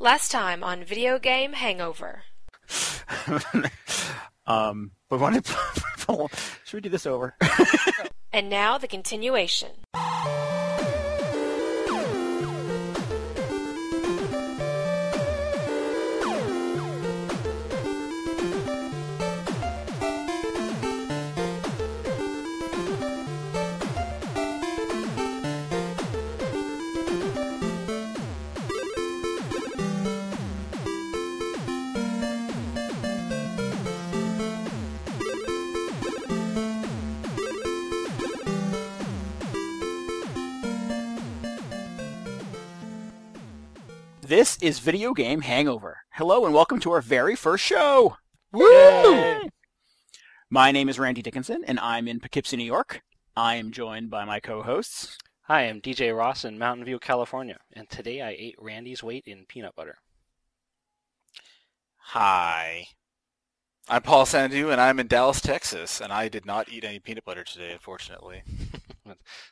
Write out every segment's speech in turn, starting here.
Last time on Video Game Hangover. We wanted to... Should we do this over? And now the continuation. This is Video Game Hangover. Hello and welcome to our very first show. Woo! Yay! My name is Randy Dickinson and I'm in Poughkeepsie, New York. I am joined by my co-hosts. Hi, I'm DJ Ross in Mountain View, California, and today I ate Randy's weight in peanut butter. Hi. I'm Paul Sandu and I'm in Dallas, Texas, and I did not eat any peanut butter today, unfortunately.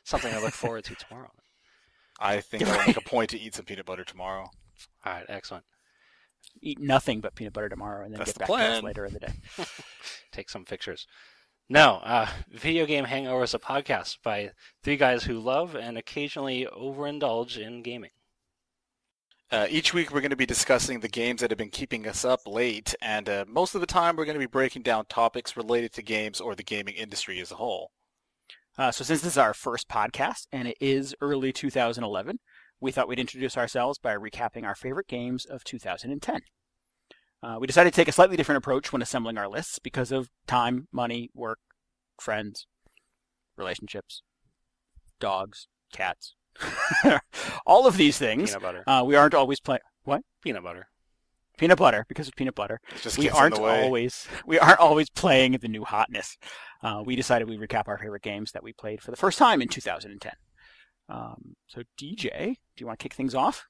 Something I look forward to tomorrow. I think I'll make a point to eat some peanut butter tomorrow. All right, excellent. Eat nothing but peanut butter tomorrow and then That's get the back to us plan. later in the day. Take some pictures. No, Video Game Hangover is a podcast by three guys who love and occasionally overindulge in gaming. Each week we're going to be discussing the games that have been keeping us up late, and most of the time we're going to be breaking down topics related to games or the gaming industry as a whole. So since this is our first podcast and it is early 2011, we thought we'd introduce ourselves by recapping our favorite games of 2010. We decided to take a slightly different approach when assembling our lists because of time, money, work, friends, relationships, dogs, cats, all of these things. Peanut butter. We aren't always playing. What? Peanut butter. Peanut butter, because of peanut butter. It just We gets in aren't the way. always playing the new hotness. We decided we'd recap our favorite games that we played for the first time in 2010. So DJ, do you want to kick things off?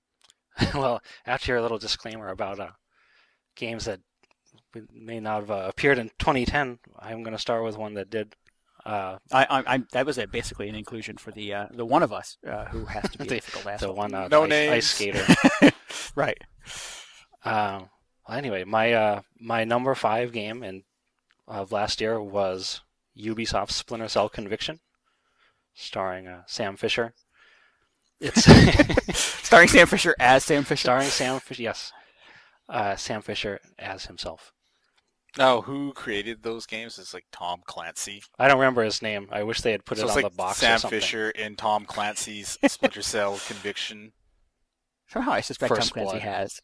Well, after your little disclaimer about games that may not have appeared in 2010, I'm going to start with one that did. That was basically an inclusion for the one of us who has to be a difficult The asshole. one No ice names. skater. Right. Well, anyway, my number 5 game of last year was Ubisoft's Splinter Cell Conviction, starring Sam Fisher. It's Starring Sam Fisher as Sam Fisher. starring Sam Fisher. Yes, Sam Fisher as himself. Now, who created those games? It's like Tom Clancy. I don't remember his name. I wish they had put So it it's on like the box Sam or something. Fisher in Tom Clancy's Splinter Cell Conviction. Somehow I suspect First Tom Clancy Blood. has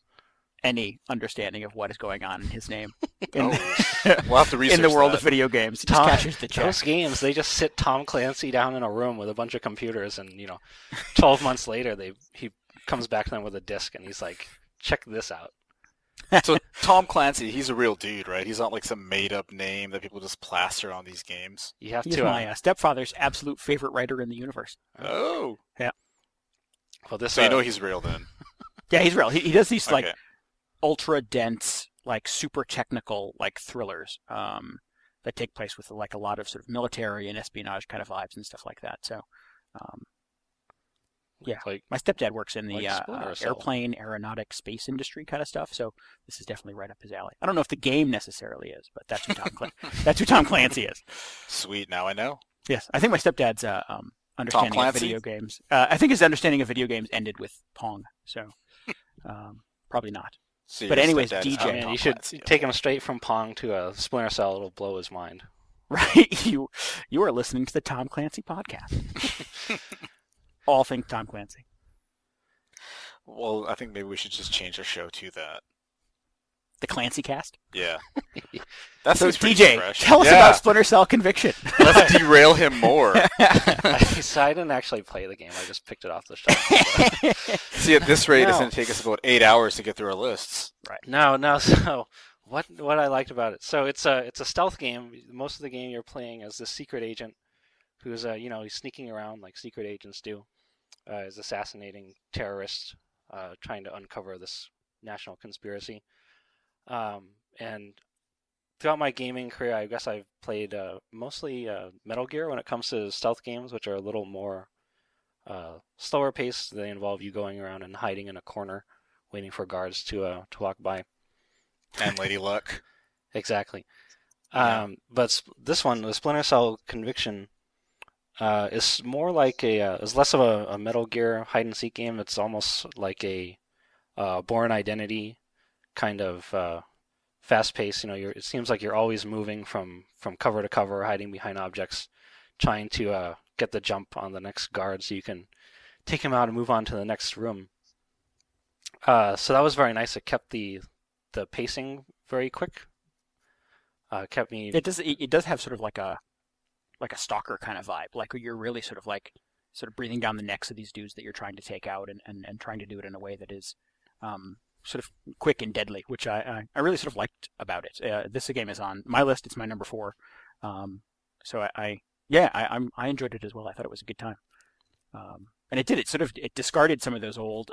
any understanding of what is going on in his name. Oh, we'll have to research in the world that. of video games. He just catches the check. Those games, they just sit Tom Clancy down in a room with a bunch of computers, and 12 months later, he comes back to them with a disc, and he's like, "Check this out." So Tom Clancy, he's a real dude, right? He's not like some made-up name that people just plaster on these games. You have He's to. my stepfather's absolute favorite writer in the universe. Oh. Well, this. So you know he's real then. Yeah, he's real. He does these like Okay. ultra dense, like super technical, like thrillers that take place with like a lot of sort of military and espionage kind of vibes and stuff like that. So, yeah, Like, my stepdad works in the like Splinter Cell. airplane, aeronautic, space industry kind of stuff. So this is definitely right up his alley. I don't know if the game necessarily is, but that's who that's who Tom Clancy is. Sweet, now I know. Yes, I think my stepdad's understanding of Clancy? video games. I think his understanding of video games ended with Pong. So probably not. So But your anyways, stepdad is DJ. I Tom mean, you should Clancy, okay. take him straight from Pong to a Splinter Cell. It'll blow his mind. Right? You are listening to the Tom Clancy podcast. All things Tom Clancy. Well, I think maybe we should just change our show to that. The Clancy cast. Yeah. That So seems pretty DJ, fresh. tell us Yeah. about Splinter Cell Conviction. Let's derail him more. So I didn't actually play the game. I just picked it off the shelf. See, at this rate, it's No. going to take us about 8 hours to get through our lists. No. So what I liked about it? So it's a stealth game. Most of the game you're playing as this secret agent who's he's sneaking around like secret agents do, is assassinating terrorists, trying to uncover this national conspiracy. And throughout my gaming career, I guess I've played mostly Metal Gear when it comes to stealth games, which are a little more slower paced. They involve you going around and hiding in a corner waiting for guards to walk by. And Lady Luck. Exactly. Yeah. But this one, the Splinter Cell Conviction, is more like is less of a Metal Gear hide and seek game. It's almost like a Born Identity kind of fast pace. It seems like you're always moving from cover to cover, hiding behind objects, trying to get the jump on the next guard so you can take him out and move on to the next room. So that was very nice. It kept the pacing very quick. Kept me. It does have sort of like a stalker kind of vibe, like you're really sort of breathing down the necks of these dudes that you're trying to take out, and trying to do it in a way that is sort of quick and deadly, which I really sort of liked about it. This game is on my list. It's my number 4. So I enjoyed it as well. I thought it was a good time. And it discarded some of those old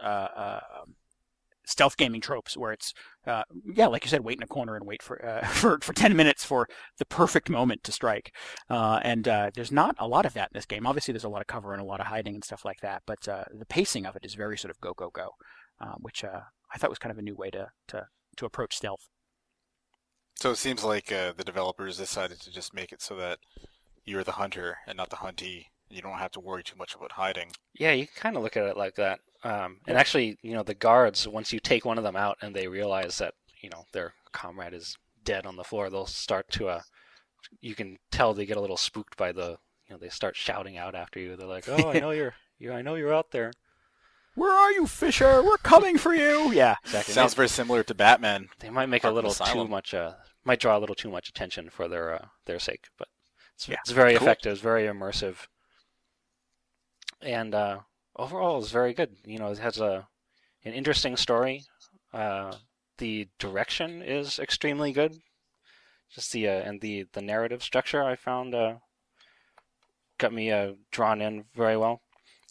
stealth gaming tropes where it's like you said, wait in a corner and wait for 10 minutes for the perfect moment to strike. And there's not a lot of that in this game. Obviously, there's a lot of cover and a lot of hiding and stuff like that, but the pacing of it is very sort of go, go, go, which I thought was kind of a new way to approach stealth. So it seems like the developers decided to just make it so that you're the hunter and not the huntee. You don't have to worry too much about hiding. Yeah, you can kind of look at it like that. And actually, the guards, once you take one of them out and they realize that, their comrade is dead on the floor, they'll start to, you can tell they get a little spooked by they start shouting out after you. They're like, oh, I know I know you're out there. Where are you, Fisher? We're coming for you. Yeah. Exactly. Sounds very similar to Batman. They might make a little too much, might draw a little too much attention for their sake, but it's very effective, it's very immersive. And overall, it's very good. It has an interesting story. The direction is extremely good. Just the narrative structure I found got me drawn in very well.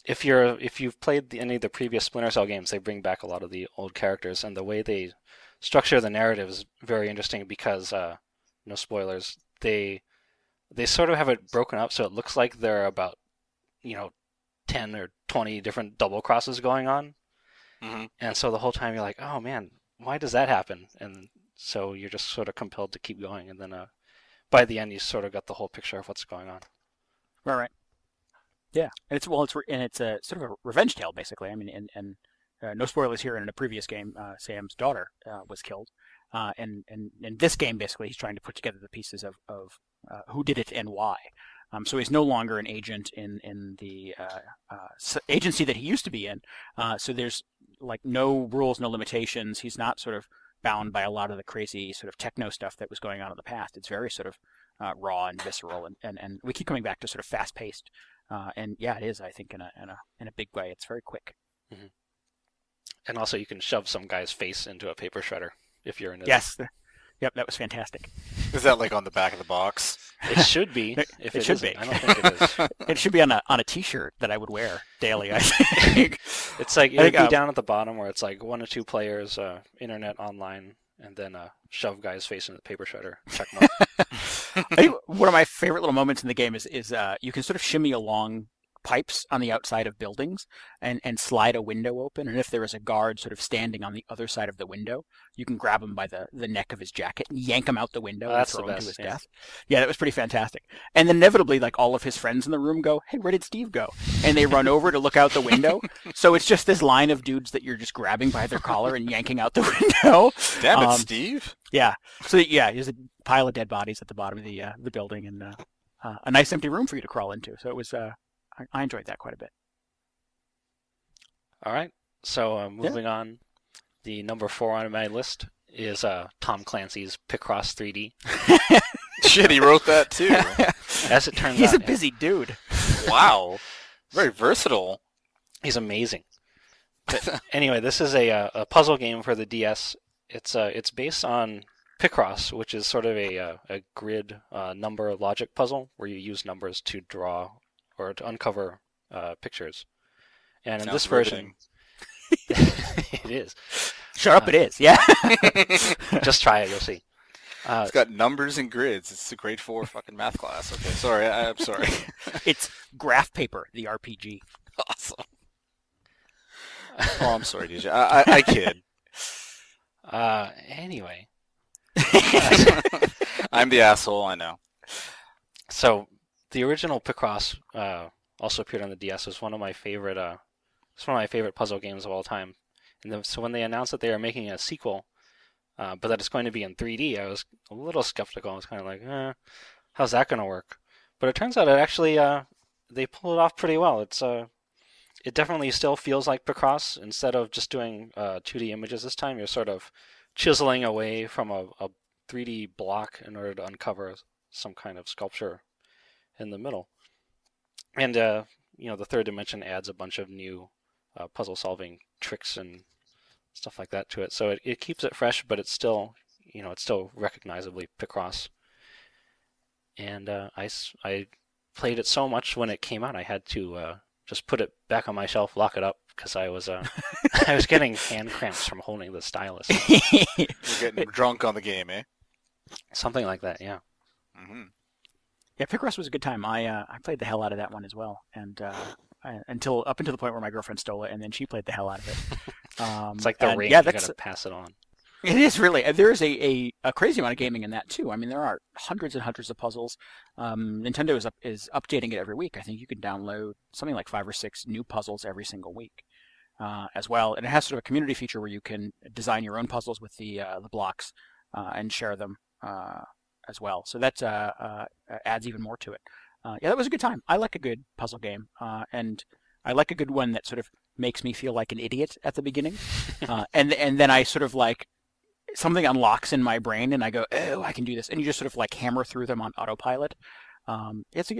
If you've played any of the previous Splinter Cell games, they bring back a lot of the old characters, and the way they structure the narrative is very interesting because no spoilers. They sort of have it broken up so it looks like there are about 10 or 20 different double crosses going on. Mm-hmm. And so the whole time you're like, oh man, why does that happen? And so you're just sort of compelled to keep going. And then by the end, you sort of got the whole picture of what's going on. Right. Yeah. And it's a sort of a revenge tale, basically. I mean, and no spoilers here. In a previous game, Sam's daughter was killed. And in this game, basically, he's trying to put together the pieces of who did it and why. So he's no longer an agent in the agency that he used to be in. So there's like no rules, no limitations. He's not sort of bound by a lot of the crazy sort of techno stuff that was going on in the past. It's very sort of raw and visceral, and we keep coming back to sort of fast paced. And yeah, it is. I think in a big way. It's very quick. Mm-hmm. And also, you can shove some guy's face into a paper shredder if you're into Yes. Yep, that was fantastic. Is that like on the back of the box? It should be. If it should isn't. be. I don't think it is. It should be on a T-shirt that I would wear daily, I think. It's like it would be down at the bottom where it's like 1 or 2 players, internet, online, and then shove guy's face in the paper shredder. Check mark. I think one of my favorite little moments in the game is you can sort of shimmy along pipes on the outside of buildings and slide a window open, and if there is a guard sort of standing on the other side of the window, you can grab him by the neck of his jacket and yank him out the window and throw him to his death. Yeah, that was pretty fantastic. And then inevitably, like, all of his friends in the room go, hey, where did Steve go? And they run over to look out the window. So it's just this line of dudes that you're just grabbing by their collar and yanking out the window. Damn it, Steve. Yeah. So yeah, there's a pile of dead bodies at the bottom of the building, and a nice empty room for you to crawl into. So it was I enjoyed that quite a bit. All right. So moving on, the number 4 on my list is Tom Clancy's Picross 3D. Shit, he wrote that too. As it turns out, he's a busy dude. Wow, very versatile. He's amazing. But anyway, this is a puzzle game for the DS. It's based on Picross, which is sort of a grid number logic puzzle where you use numbers to draw or to uncover pictures. And in this version, it is. Shut up! It is. Yeah. Just try it. You'll see. It's got numbers and grids. It's a grade 4 fucking math class. Okay, sorry. I'm sorry. It's Graph Paper, the RPG. Awesome. Oh, I'm sorry, DJ. I kid. Anyway. I'm the asshole, I know. So the original Picross also appeared on the DS. It was one of my favorite. It's one of my favorite puzzle games of all time. And so when they announced that they were making a sequel, but that it's going to be in 3D, I was a little skeptical. I was kind of like, how's that going to work? But it turns out it actually they pull it off pretty well. It definitely still feels like Picross. Instead of just doing 2D images this time, you're sort of chiseling away from a 3D block in order to uncover some kind of sculpture in the middle. And the third dimension adds a bunch of new puzzle-solving tricks and stuff like that to it. So it keeps it fresh, but it's still recognizably Picross. And I played it so much when it came out, I had to just put it back on my shelf, lock it up, because I was I was getting hand cramps from holding the stylus. You're getting drunk on the game, eh? Something like that, yeah. Mm-hmm. Yeah, Picross was a good time. I played the hell out of that one as well, and until the point where my girlfriend stole it, and then she played the hell out of it. It's like the ring. Yeah, you got to pass it on. It is really. There is a crazy amount of gaming in that too. I mean, there are hundreds and hundreds of puzzles. Nintendo is updating it every week. I think you can download something like 5 or 6 new puzzles every single week, as well. And it has sort of a community feature where you can design your own puzzles with the blocks and share them as well. So that adds even more to it. Yeah, that was a good time. I like a good puzzle game, and I like a good one that sort of makes me feel like an idiot at the beginning, and then I sort of like something unlocks in my brain, and I go, oh, I can do this, and you just sort of like hammer through them on autopilot. That was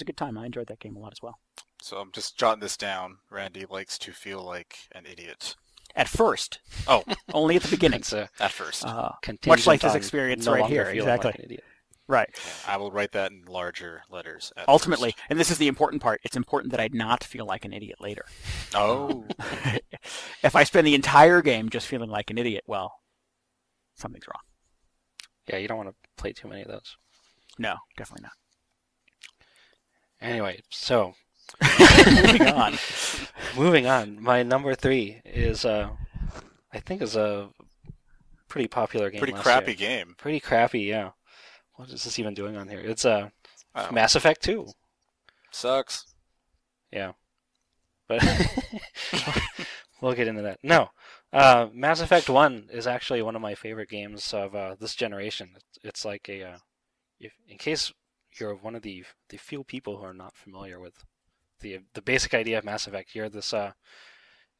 a good time. I enjoyed that game a lot as well. So I'm just jotting this down. Randy likes to feel like an idiot. At first. Oh. Only at the beginning. At first. Much like this experience right here. Exactly. Like an idiot. Right. I will write that in larger letters. Ultimately, and this is the important part, it's important that I not feel like an idiot later. Oh. If I spend the entire game just feeling like an idiot, well, something's wrong. Yeah, you don't want to play too many of those. No, definitely not. Anyway, so Moving on. Moving on. My number 3 is I think is a pretty popular game. Pretty crappy game. Pretty crappy, yeah. What is this even doing on here? It's Mass Effect 2. Sucks. Yeah. But we'll get into that. No. Mass Effect 1 is actually one of my favorite games of this generation. It's like in case you're one of the few people who are not familiar with the basic idea of Mass Effect, you're this I'm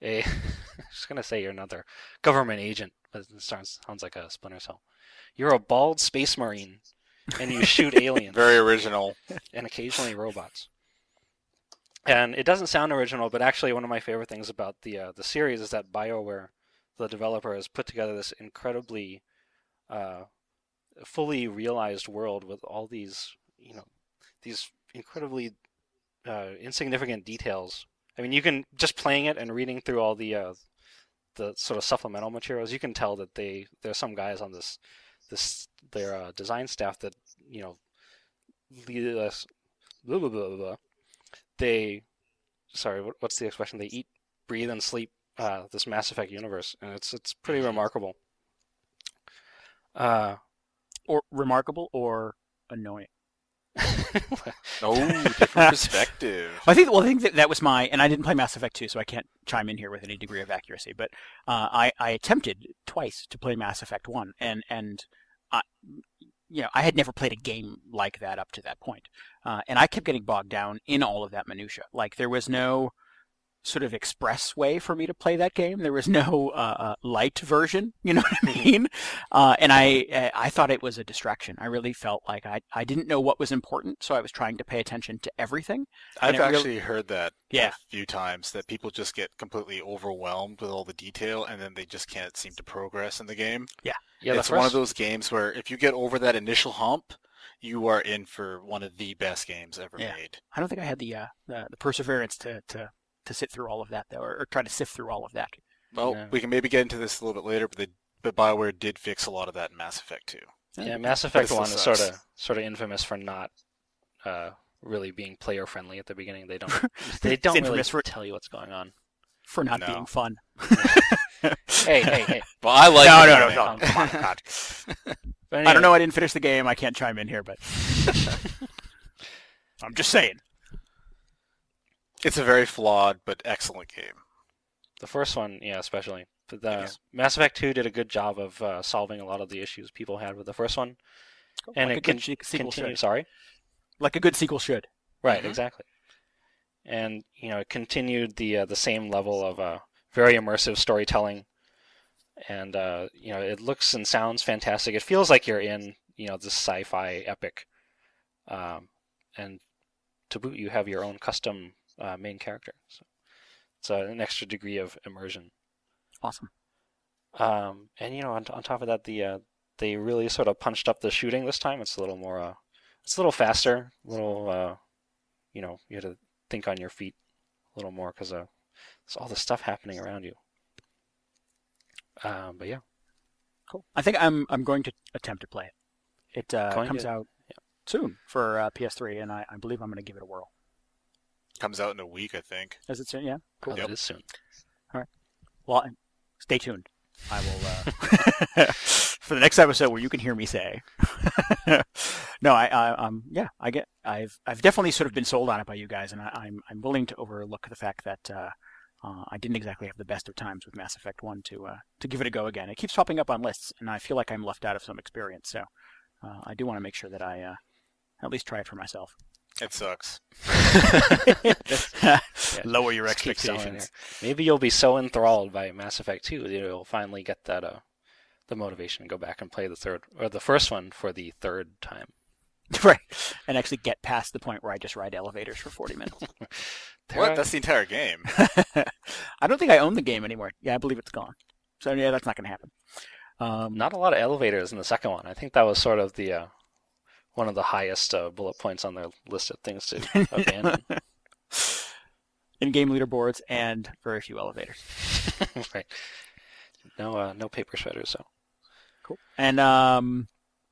just gonna say you're another government agent, but it sounds like a Splinter Cell. You're a bald space marine, and you shoot aliens. Very original. And occasionally robots. And it doesn't sound original, but actually one of my favorite things about the series is that BioWare, the developer, has put together this incredibly fully realized world with all these incredibly insignificant details. I mean, you can just playing it and reading through all the sort of supplemental materials, you can tell that there's some guys on their design staff that lead us. Blah, blah, blah, blah. What's the expression? They eat, breathe, and sleep this Mass Effect universe, and it's pretty remarkable. Or remarkable or annoying. Oh, different perspective. I think that was and I didn't play Mass Effect 2, so I can't chime in here with any degree of accuracy, but I attempted twice to play Mass Effect 1, and I had never played a game like that up to that point. And I kept getting bogged down in all of that minutia. Like, there was no sort of express way for me to play that game. There was no light version, you know what I mean? And I thought it was a distraction. I really felt like I didn't know what was important, so I was trying to pay attention to everything. I've actually heard that a few times, that people just get completely overwhelmed with all the detail, and then they just can't seem to progress in the game. Yeah. It's one of those games where if you get over that initial hump, you are in for one of the best games ever made. I don't think I had the perseverance to sit through all of that, though, or try to sift through all of that. Well, we can maybe get into this a little bit later, but BioWare did fix a lot of that in Mass Effect 2. Yeah, Mass Effect 1 is sort of infamous for not really being player friendly at the beginning. They don't really tell you what's going on. For not being fun. Hey. Well, I like No, it. come on, God. But I don't anyway, know. I didn't finish the game. I can't chime in here, but I'm just saying. It's a very flawed but excellent game. the first one, yeah, especially. But the Yes. Mass Effect 2 did a good job of solving a lot of the issues people had with the first one. And Like it a good sequel continued. should. Sorry? Like a good sequel should. Right, Mhm. exactly. And, it continued the same level of very immersive storytelling. And, it looks and sounds fantastic. It feels like you're in, this sci-fi epic. And to boot, you have your own custom main character. So it's an extra degree of immersion. Awesome. And on top of that, they really sort of punched up the shooting this time. It's a little more, it's a little faster, a little, you have to think on your feet a little more because there's all this stuff happening around you. But yeah, Cool. I think I'm going to attempt to play it. It Going comes to- out soon for PS3, and I believe I'm going to give it a whirl. Comes out in a week, I think. Is it soon? Yeah. Cool. oh, that is soon. Well, stay tuned. I will for the next episode where you can hear me say. No, I've definitely sort of been sold on it by you guys, and I'm willing to overlook the fact that I didn't exactly have the best of times with Mass Effect 1 to give it a go again. It keeps popping up on lists, and I feel like I'm left out of some experience. So I do want to make sure that I at least try it for myself. It sucks. Lower your Just keep selling expectations. it. Maybe you'll be so enthralled by Mass Effect 2 that you'll finally get that the motivation to go back and play the first one for the third time. Right, and actually get past the point where I just ride elevators for 40 minutes. What? That's the entire game. I don't think I own the game anymore. Yeah, I believe it's gone. So yeah, that's not going to happen. Not a lot of elevators in the second one. I think that was sort of the one of the highest bullet points on their list of things to abandon. In-game leaderboards and very few elevators. Right. No paper shredders. So Cool. And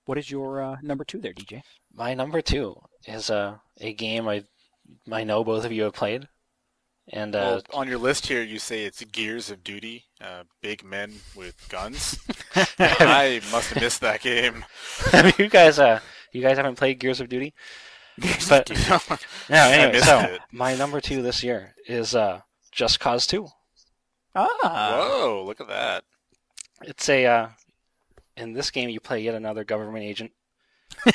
what is your number 2 there, DJ? my number 2 is a game I know both of you have played, and Well, on your list here, you say it's Gears of Duty, big men with guns. I must have missed that game. you guys haven't played Gears of Duty. But no, anyway, missed so it. my number 2 this year is Just Cause 2. Whoa, look at that. It's in this game you play yet another government agent.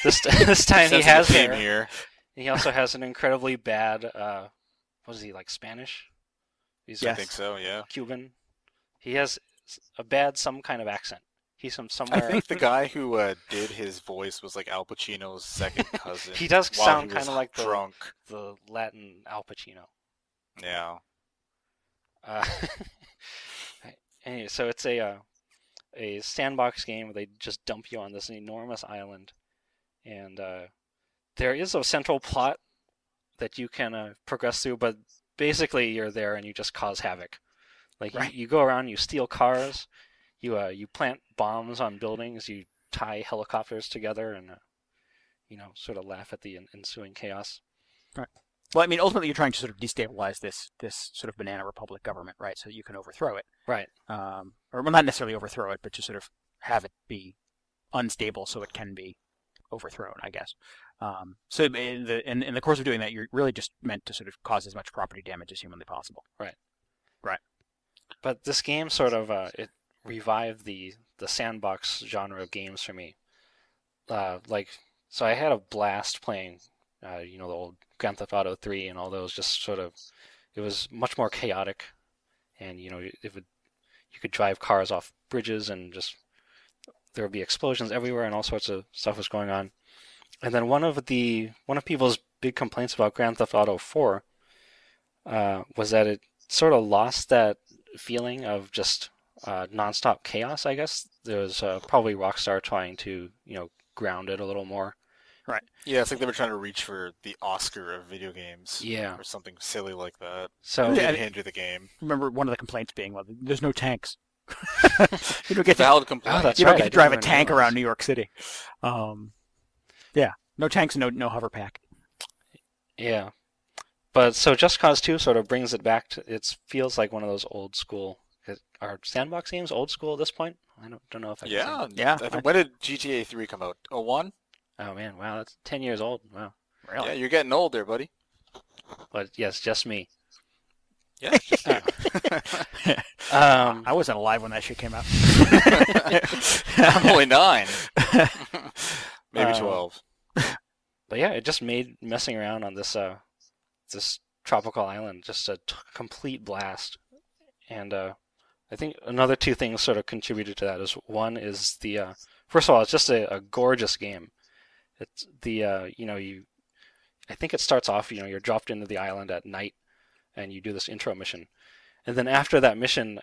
This time he Sense of has the theme hair. here. He also has an incredibly bad, what is he, like Spanish? He's I Yes. think so, yeah. Cuban. He has a bad some kind of accent. He's from somewhere. I think the guy who did his voice was like Al Pacino's second cousin. He does while sound he was kind of like drunk. the Latin Al Pacino. Yeah. Anyway, so it's a sandbox game where they just dump you on this enormous island, and there is a central plot that you can progress through, but basically you're there and you just cause havoc. Like Right. you go around, you steal cars, you plant bombs on buildings, you tie helicopters together, and sort of laugh at the ensuing chaos. Well, I mean, ultimately, you're trying to sort of destabilize this sort of banana republic government, right? So you can overthrow it, Right. or well, not necessarily overthrow it, but to sort of have it be unstable so it can be overthrown, I guess. So in the course of doing that, you're really just meant to sort of cause as much property damage as humanly possible. But this game sort of it revived the sandbox genre of games for me. So I had a blast playing, the old Grand Theft Auto 3 and all those. Just sort of, it was much more chaotic, and you could drive cars off bridges and just there would be explosions everywhere and all sorts of stuff was going on. And then one of people's big complaints about Grand Theft Auto 4 was that it sort of lost that feeling of just nonstop chaos, I guess. There was probably Rockstar trying to, ground it a little more. Yeah, it's like they were trying to reach for the Oscar of video games. Yeah. Or something silly like that. So It Yeah, did hinder the game. Remember one of the complaints being, well, there's no tanks. You don't get to, Valid complaint. Oh, that's you don't right, get I to drive a didn't tank realize. around New York City. Yeah, no tanks, no hover pack. yeah. But so Just Cause 2 sort of brings it back to, it feels like one of those old school Are sandbox games old school at this point? I don't know if I can say. Yeah. When did GTA 3 come out? '01? Oh man, wow, that's 10 years old. Wow. Really? Yeah, you're getting old there, buddy. But yes, just me. Yeah. I wasn't alive when that shit came out. I'm only 9. Maybe 12. But yeah, it just made messing around on this this tropical island just a complete blast. And I think another 2 things sort of contributed to that. Is one is the first of all, it's just a gorgeous game. It's the I think it starts off, you're dropped into the island at night, and you do this intro mission, and then after that mission,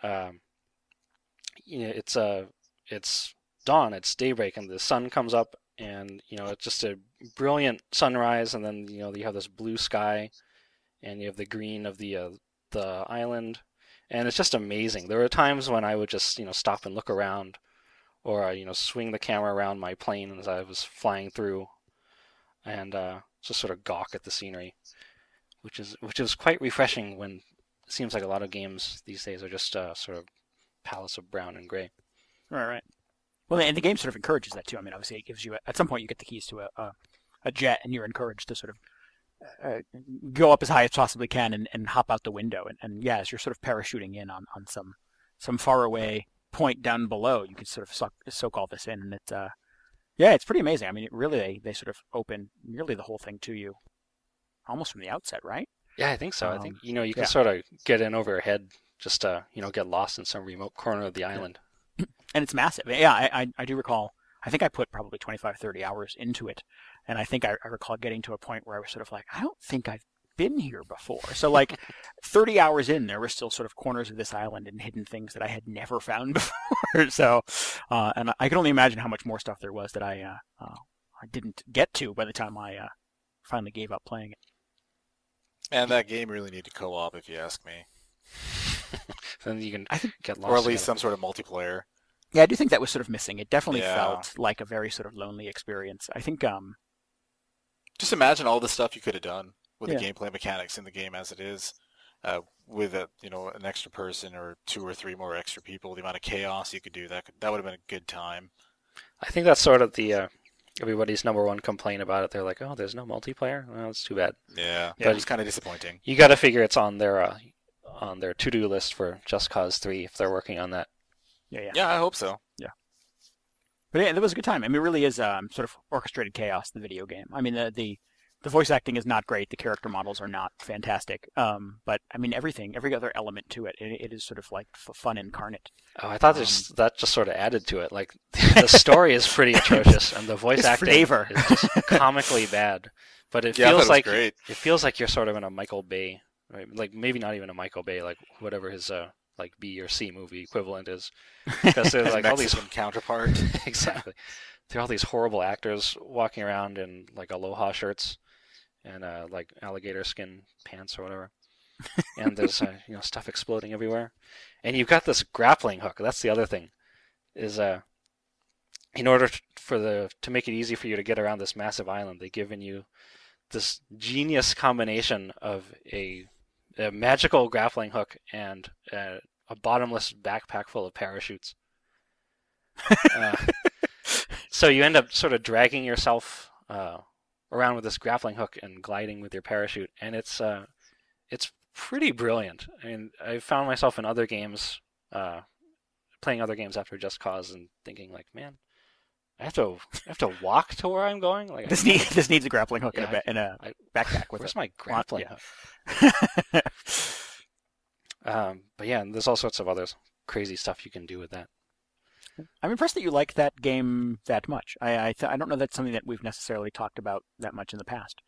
it's dawn, it's daybreak, and the sun comes up, and it's just a brilliant sunrise, and then you have this blue sky, and you have the green of the island, and it's just amazing. There were times when I would just stop and look around, or swing the camera around my plane as I was flying through, and just sort of gawk at the scenery, which is quite refreshing when it seems like a lot of games these days are just sort of palettes of brown and gray. Right. Well, and the game sort of encourages that too. I mean, obviously, it gives you at some point you get the keys to a jet, and you're encouraged to sort of go up as high as possibly can and hop out the window, and yeah, as you're sort of parachuting in on some faraway point down below, you can sort of soak all this in, and it's it's pretty amazing. I mean, it really they sort of open nearly the whole thing to you, almost from the outset, right? Yeah, I think so. I think you can sort of get in over your head, just get lost in some remote corner of the island. And it's massive. Yeah, I do recall. I think I put probably 25, 30 hours into it, and I think I recall getting to a point where I was sort of like, I don't think I've been here before. So like 30 hours in, there were still sort of corners of this island and hidden things that I had never found before. So, and I can only imagine how much more stuff there was that I didn't get to by the time I finally gave up playing it. And that game really needed co-op, if you ask me. Then you can get lost. Or at least some sort of multiplayer. Yeah, I do think that was sort of missing. It definitely felt like a very sort of lonely experience. I think. Just imagine all the stuff you could have done with the gameplay mechanics in the game as it is, with an extra person or 2 or 3 more extra people. The amount of chaos you could do, that would have been a good time. I think that's sort of the everybody's number one complaint about it. They're like, "Oh, there's no multiplayer. Well, it's too bad." Yeah, but it's kind of disappointing. You got to figure it's on their to-do list for Just Cause 3 if they're working on that. Yeah, I hope so. Yeah. But yeah, that was a good time. I mean, it really is sort of orchestrated chaos, the video game. I mean, the voice acting is not great. The character models are not fantastic. But I mean, every other element to it, it is sort of like fun incarnate. Oh, I thought that just sort of added to it. Like the story is pretty atrocious, and the voice acting is just comically bad. But it feels like great. It feels like you're sort of in a Michael Bay, right? Like maybe not even a Michael Bay, like whatever his like B or C movie equivalent is, because there's like all these counterpart. Exactly. There are all these horrible actors walking around in like aloha shirts and like alligator skin pants or whatever, and there's stuff exploding everywhere, and you've got this grappling hook. That's the other thing, is in order to make it easy for you to get around this massive island, they've given you this genius combination of a magical grappling hook and a bottomless backpack full of parachutes. So you end up sort of dragging yourself around with this grappling hook and gliding with your parachute, and it's pretty brilliant. I mean, I found myself in other games, playing other games after Just Cause, and thinking like, man, I have to walk to where I'm going. Like this needs a grappling hook and a backpack. Where's my grappling hook? But yeah, and there's all sorts of other crazy stuff you can do with that. I'm impressed that you like that game that much. I don't know that's something that we've necessarily talked about that much in the past.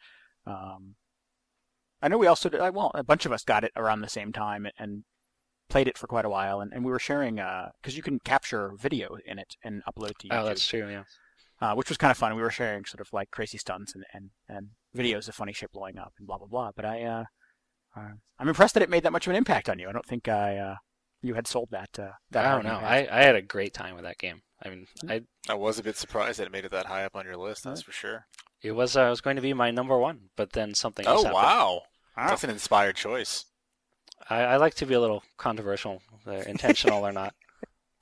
I know we also did, a bunch of us got it around the same time and played it for quite a while, and we were sharing because you can capture video in it and upload it to YouTube. Oh, that's true, yeah. Which was kind of fun. We were sharing sort of like crazy stunts and videos of funny shit blowing up and blah blah blah. But I'm impressed that it made that much of an impact on you. I don't think you had sold that. I don't know. I had a great time with that game. I mean, I was a bit surprised that it made it that high up on your list. That's for sure. It was going to be my number one, but then something else happened. Wow. That's an inspired choice. I like to be a little controversial, whether intentional or not.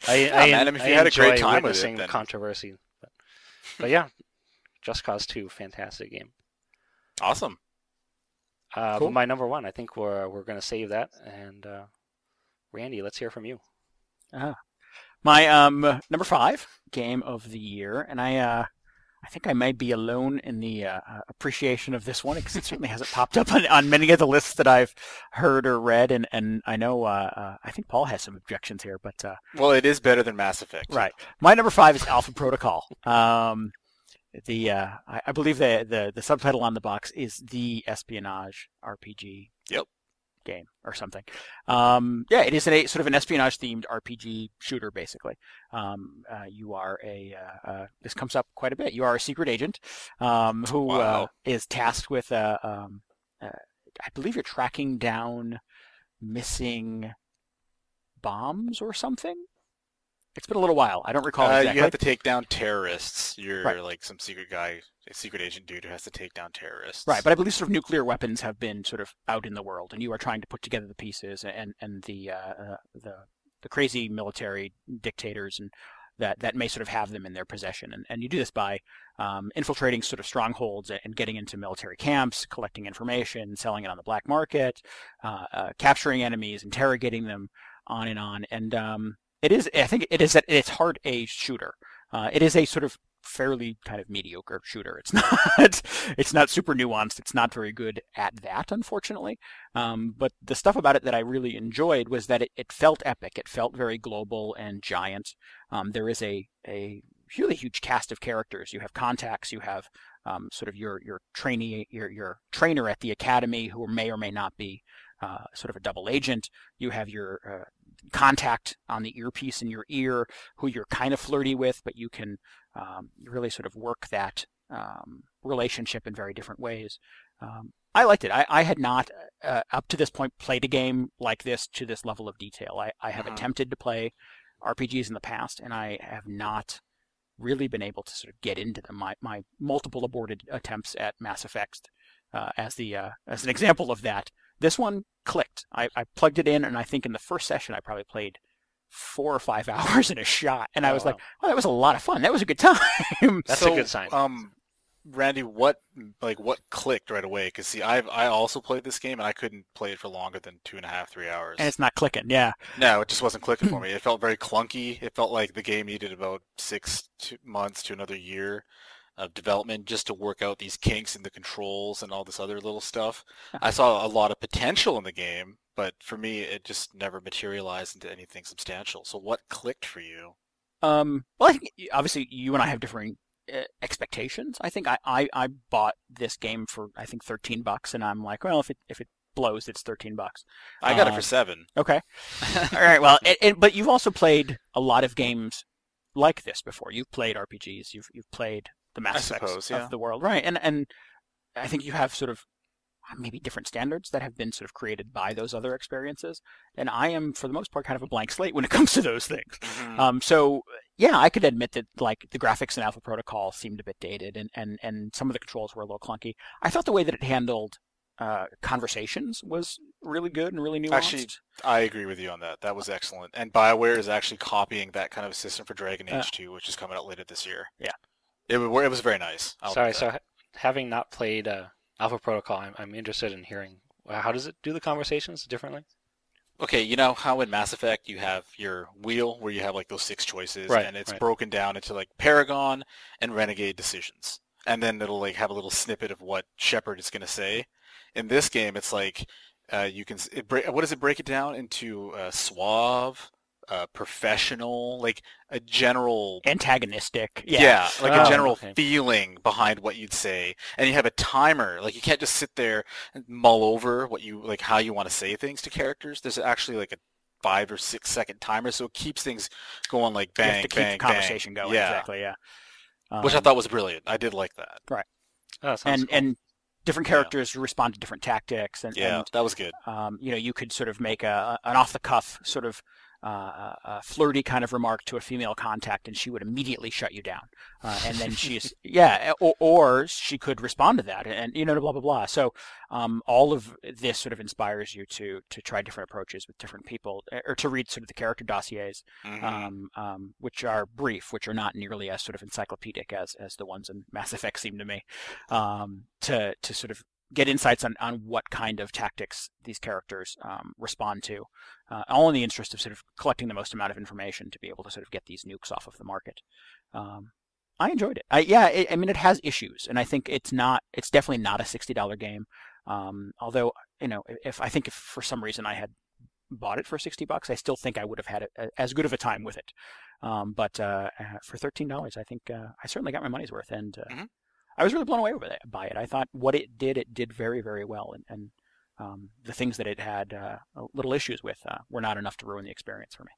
Man, if you had a great time with witnessing it, then... controversy. But yeah, Just Cause 2, fantastic game. Awesome. But Cool. my number one, I think we're going to save that. And Randy, let's hear from you. My number 5 game of the year, and I think I might be alone in the appreciation of this one because it certainly hasn't popped up on many of the lists that I've heard or read, and I know I think Paul has some objections here, but well, it is better than Mass Effect. Right. My number 5 is Alpha Protocol. I believe the subtitle on the box is the espionage RPG. Yep. Game or something. It is a sort of an espionage themed RPG shooter basically. You are this comes up quite a bit. You are a secret agent who is tasked with I believe you're tracking down missing bombs or something. It's been a little while. I don't recall exactly. You have to take down terrorists. You're right. like some secret guy, a secret agent dude who has to take down terrorists. Right, but I believe sort of nuclear weapons have been sort of out in the world, and you are trying to put together the pieces, and the crazy military dictators and that may sort of have them in their possession, and you do this by infiltrating sort of strongholds and getting into military camps, collecting information, selling it on the black market, capturing enemies, interrogating them, on, and I think it is at its heart a shooter. It is a sort of fairly kind of mediocre shooter. It's not super nuanced. It's not very good at that, unfortunately. But the stuff about it that I really enjoyed was that it felt epic. It felt very global and giant. There is a really huge cast of characters. You have contacts. You have sort of your trainee, your trainer at the academy, who may or may not be sort of a double agent. You have your contact on the earpiece in your ear, who you're kind of flirty with, but you can really sort of work that relationship in very different ways. I liked it. I had not, up to this point, played a game like this to this level of detail. I have attempted to play RPGs in the past, and I have not really been able to sort of get into them. My multiple aborted attempts at Mass Effect as an example of that. This one clicked. I plugged it in, and I think in the first session I probably played 4 or 5 hours in a shot, and I was like, "Oh, that was a lot of fun. That was a good time." That's a good sign. Randy, what clicked right away? Because see, I also played this game, and I couldn't play it for longer than 2.5, 3 hours. And it's not clicking. Yeah. No, it just wasn't clicking for me. It felt very clunky. It felt like the game needed about 6 months to another year of development just to work out these kinks in the controls and all this other little stuff. I saw a lot of potential in the game, but for me, it just never materialized into anything substantial. So what clicked for you? Well, I think obviously you and I have differing expectations. I think I bought this game for I think $13, and I'm like, well, if it blows, it's $13. I got it for $7. Okay. All right. Well, but you've also played a lot of games like this before. You've played RPGs. You've played the Mass Effects of the world, right? And I think you have sort of maybe different standards that have been sort of created by those other experiences. And I am, for the most part, kind of a blank slate when it comes to those things. Mm-hmm. So yeah, I could admit that like the graphics in Alpha Protocol seemed a bit dated, and some of the controls were a little clunky. I thought the way that it handled conversations was really good and really nuanced. Actually, I agree with you on that. That was excellent. And BioWare is actually copying that kind of a system for Dragon Age 2, which is coming out later this year. Yeah. It was very nice. Sorry, so having not played Alpha Protocol, I'm interested in hearing, how does it do the conversations differently? Okay, you know how in Mass Effect you have your wheel where you have like those 6 choices, and it's broken down into like Paragon and Renegade decisions. And then it'll like have a little snippet of what Shepard is going to say. In this game, it's like what does it break it down into? Suave, professional, like a general antagonistic. Yeah, like a general feeling behind what you'd say, and you have a timer. Like you can't just sit there and mull over how you want to say things to characters. There's actually like a 5 or 6 second timer, so it keeps things going like bang, you have to bang, keep the conversation bang. going. Yeah. Exactly. Yeah. Which I thought was brilliant. I did like that. Right. Oh, and different characters respond to different tactics, and that was good. You could sort of make an off the cuff sort of flirty kind of remark to a female contact, and she would immediately shut you down. And then or she could respond to that, and blah blah blah. So all of this sort of inspires you to try different approaches with different people, or to read sort of the character dossiers, which are brief, which are not nearly as sort of encyclopedic as the ones in Mass Effect seem to me, to sort of get insights on what kind of tactics these characters respond to, all in the interest of sort of collecting the most amount of information to be able to sort of get these nukes off of the market. I enjoyed it. I mean, it has issues, and I think it's definitely not a $60 game. Although, if for some reason I had bought it for $60, I still think I would have had as good of a time with it. But for $13, I think I certainly got my money's worth, and I was really blown away by it. I thought what it did very, very well, and the things that it had little issues with were not enough to ruin the experience for me.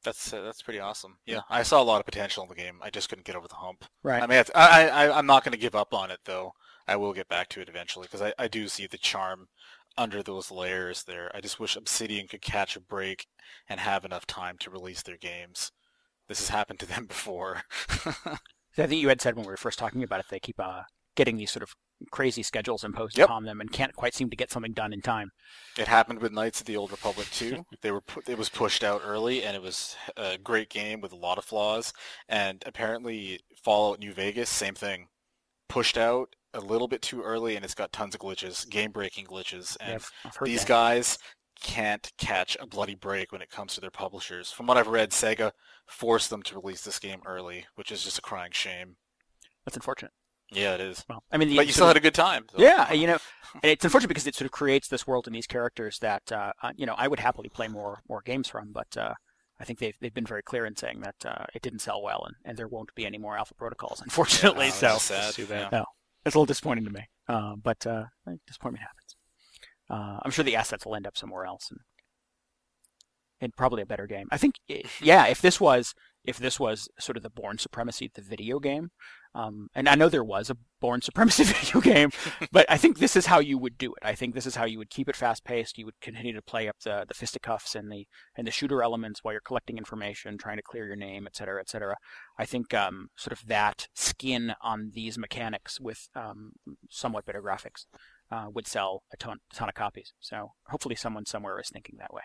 That's pretty awesome. Yeah, I saw a lot of potential in the game. I just couldn't get over the hump. Right. I mean, I'm not going to give up on it, though. I will get back to it eventually, because I do see the charm under those layers there. I just wish Obsidian could catch a break and have enough time to release their games. This has happened to them before. I think you had said when we were first talking about it, they keep getting these sort of crazy schedules imposed upon them and can't quite seem to get something done in time. It happened with Knights of the Old Republic too. It was pushed out early, and it was a great game with a lot of flaws. And apparently Fallout New Vegas, same thing. Pushed out a little bit too early, and it's got tons of glitches, game-breaking glitches. And I've heard these that. guys can't catch a bloody break when it comes to their publishers. From what I've read, Sega forced them to release this game early, which is just a crying shame. That's unfortunate. Yeah, it is. Well, I mean, but you still had a good time. So. Yeah, and it's unfortunate because it sort of creates this world and these characters that I would happily play more games from, but I think they've been very clear in saying that it didn't sell well, and there won't be any more Alpha Protocols, unfortunately. That's sad. Too bad. No, it's a little disappointing to me, but disappointment happens. I'm sure the assets will end up somewhere else, and probably a better game. I think, if this was sort of the Bourne Supremacy, the video game, and I know there was a Bourne Supremacy video game, but I think this is how you would do it. I think this is how you would keep it fast-paced. You would continue to play up the fisticuffs and the shooter elements while you're collecting information, trying to clear your name, et cetera, et cetera. I think sort of that skin on these mechanics with somewhat better graphics would sell a ton of copies. So hopefully someone somewhere is thinking that way.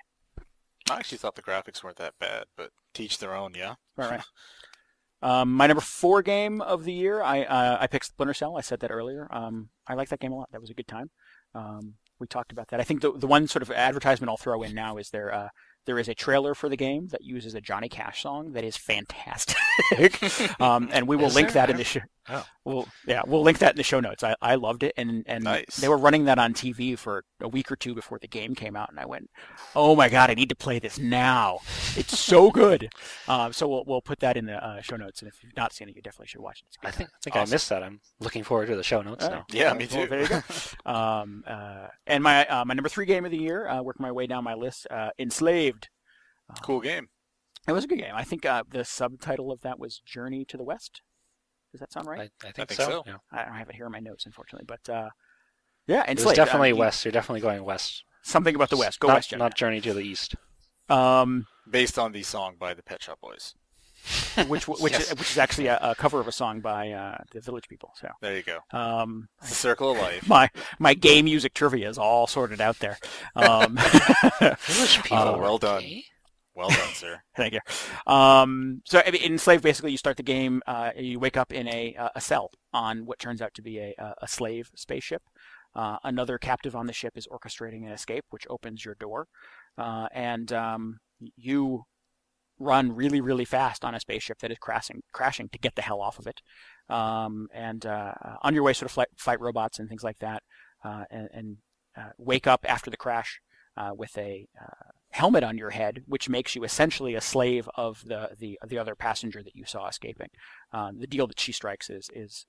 I actually thought the graphics weren't that bad, but to each their own, yeah. Right. My number 4 game of the year, I picked Splinter Cell. I said that earlier. I like that game a lot. That was a good time. We talked about that. I think the one sort of advertisement I'll throw in now is there is a trailer for the game that uses a Johnny Cash song that is fantastic. And we will link that in the show. Oh. We'll link that in the show notes. I loved it, and Nice. They were running that on TV for a week or two before the game came out, and I went, "Oh my god, I need to play this now! It's so good." So we'll put that in the show notes, and if you've not seen it, you definitely should watch it. It's a good I think time. I missed that. I'm looking forward to the show notes now. Yeah, me too. Well, there you go. And my number 3 game of the year, working my way down my list, Enslaved. Cool game. It was a good game. I think the subtitle of that was Journey to the West. Does that sound right? I think think so. Yeah. I don't have it here in my notes, unfortunately. But It Enslaved. was definitely west. You're definitely going west. Something about the West. Go not, West, Johnny. Not Journey to the East. Based on the song by the Pet Shop Boys. which Yes. is actually a cover of a song by the Village People. So There you go. It's the circle of life. my gay music trivia is all sorted out there. Village people. Well done. Okay. Well done, sir. Thank you. So I mean, in Enslaved, basically, you start the game. You wake up in a cell on what turns out to be a slave spaceship. Another captive on the ship is orchestrating an escape, which opens your door, and you run really, really fast on a spaceship that is crashing to get the hell off of it. And on your way, sort of fight robots and things like that, and wake up after the crash with a helmet on your head, which makes you essentially a slave of the other passenger that you saw escaping. The deal that she strikes is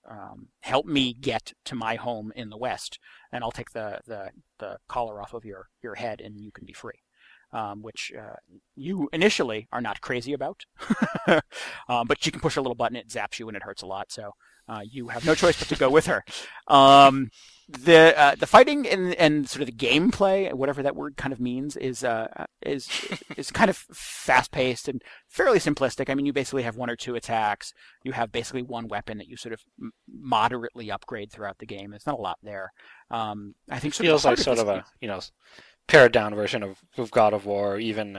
help me get to my home in the West, and I'll take the collar off of your head, and you can be free. Which you initially are not crazy about, but you can push a little button, it zaps you, and it hurts a lot. So you have no choice but to go with her. The fighting and sort of the gameplay, whatever that word kind of means, is kind of fast paced and fairly simplistic. I mean, you basically have one or two attacks. You have basically one weapon that you sort of moderately upgrade throughout the game. There's not a lot there. I think sort feels of like sort of a pared down version of God of War, even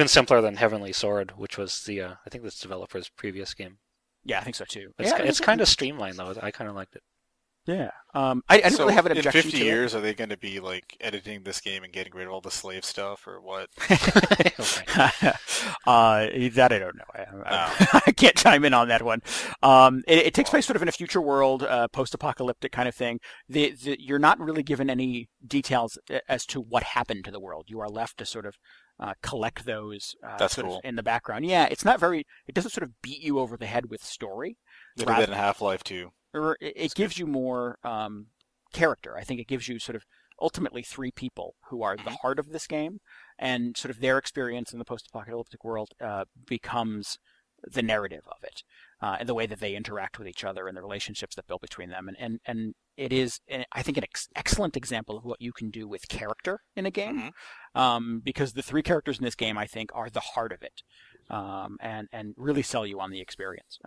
simpler than Heavenly Sword, which was the I think this developer's previous game. Yeah, I think so too. It's kind of streamlined though. I kind of liked it. Yeah. I didn't really have an objection to it. In 50 years, are they going to be like editing this game and getting rid of all the slave stuff, or what? That I don't know. I can't chime in on that one. It takes place sort of in a future world, post-apocalyptic kind of thing. You're not really given any details as to what happened to the world. You are left to sort of collect those That's sort cool. of in the background. Yeah, it's not very. It doesn't sort of beat you over the head with story. They did that in Half-Life too. It gives you more character. I think it gives you sort of ultimately three people who are the heart of this game, and sort of their experience in the post-apocalyptic world becomes the narrative of it, and the way that they interact with each other and the relationships that build between them. And it is, I think, an excellent example of what you can do with character in a game, because the three characters in this game, I think, are the heart of it, and really sell you on the experience.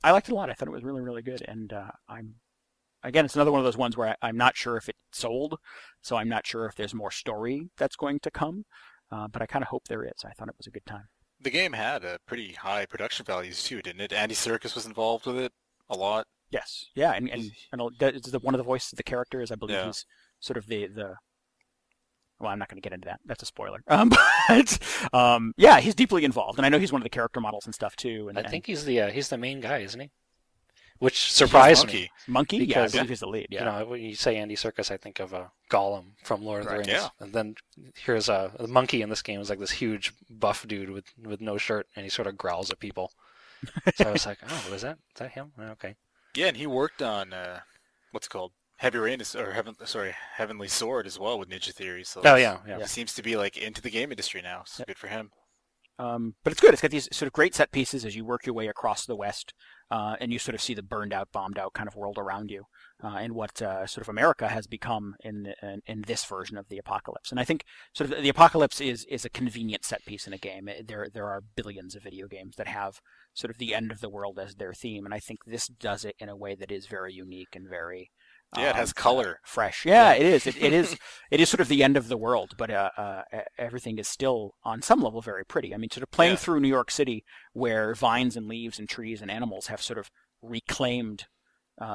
I liked it a lot. I thought it was really, really good. And again, it's another one of those ones where I'm not sure if it sold, so I'm not sure if there's more story that's going to come. But I kind of hope there is. I thought it was a good time. The game had pretty high production values too, didn't it? Andy Serkis was involved with it a lot. Yes. Yeah, and one of the voices of the characters, I believe he's sort of the well, I'm not going to get into that. That's a spoiler. Yeah, he's deeply involved, and I know he's one of the character models and stuff too. I think he's the main guy, isn't he? Which surprised me. Monkey, because, yeah, I believe he's the lead. Yeah. When you say Andy Serkis, I think of Gollum from Lord of the Rings. Yeah. And then here's the monkey in this game is like this huge buff dude with no shirt, and he sort of growls at people. So I was like, oh, is that him? Okay. Yeah, and he worked on what's it called? Heavy Rain Heavenly Sword as well with Ninja Theory. So he seems to be like into the game industry now. So good for him. But it's good. It's got these sort of great set pieces as you work your way across the West, and you sort of see the burned out, bombed out kind of world around you, and what sort of America has become in this version of the apocalypse. And I think sort of the apocalypse is a convenient set piece in a game. There are billions of video games that have sort of the end of the world as their theme, and I think this does it in a way that is very unique and very it has color, fresh. Yeah, it is. It is sort of the end of the world, but everything is still on some level very pretty. I mean, sort of playing through New York City, where vines and leaves and trees and animals have sort of reclaimed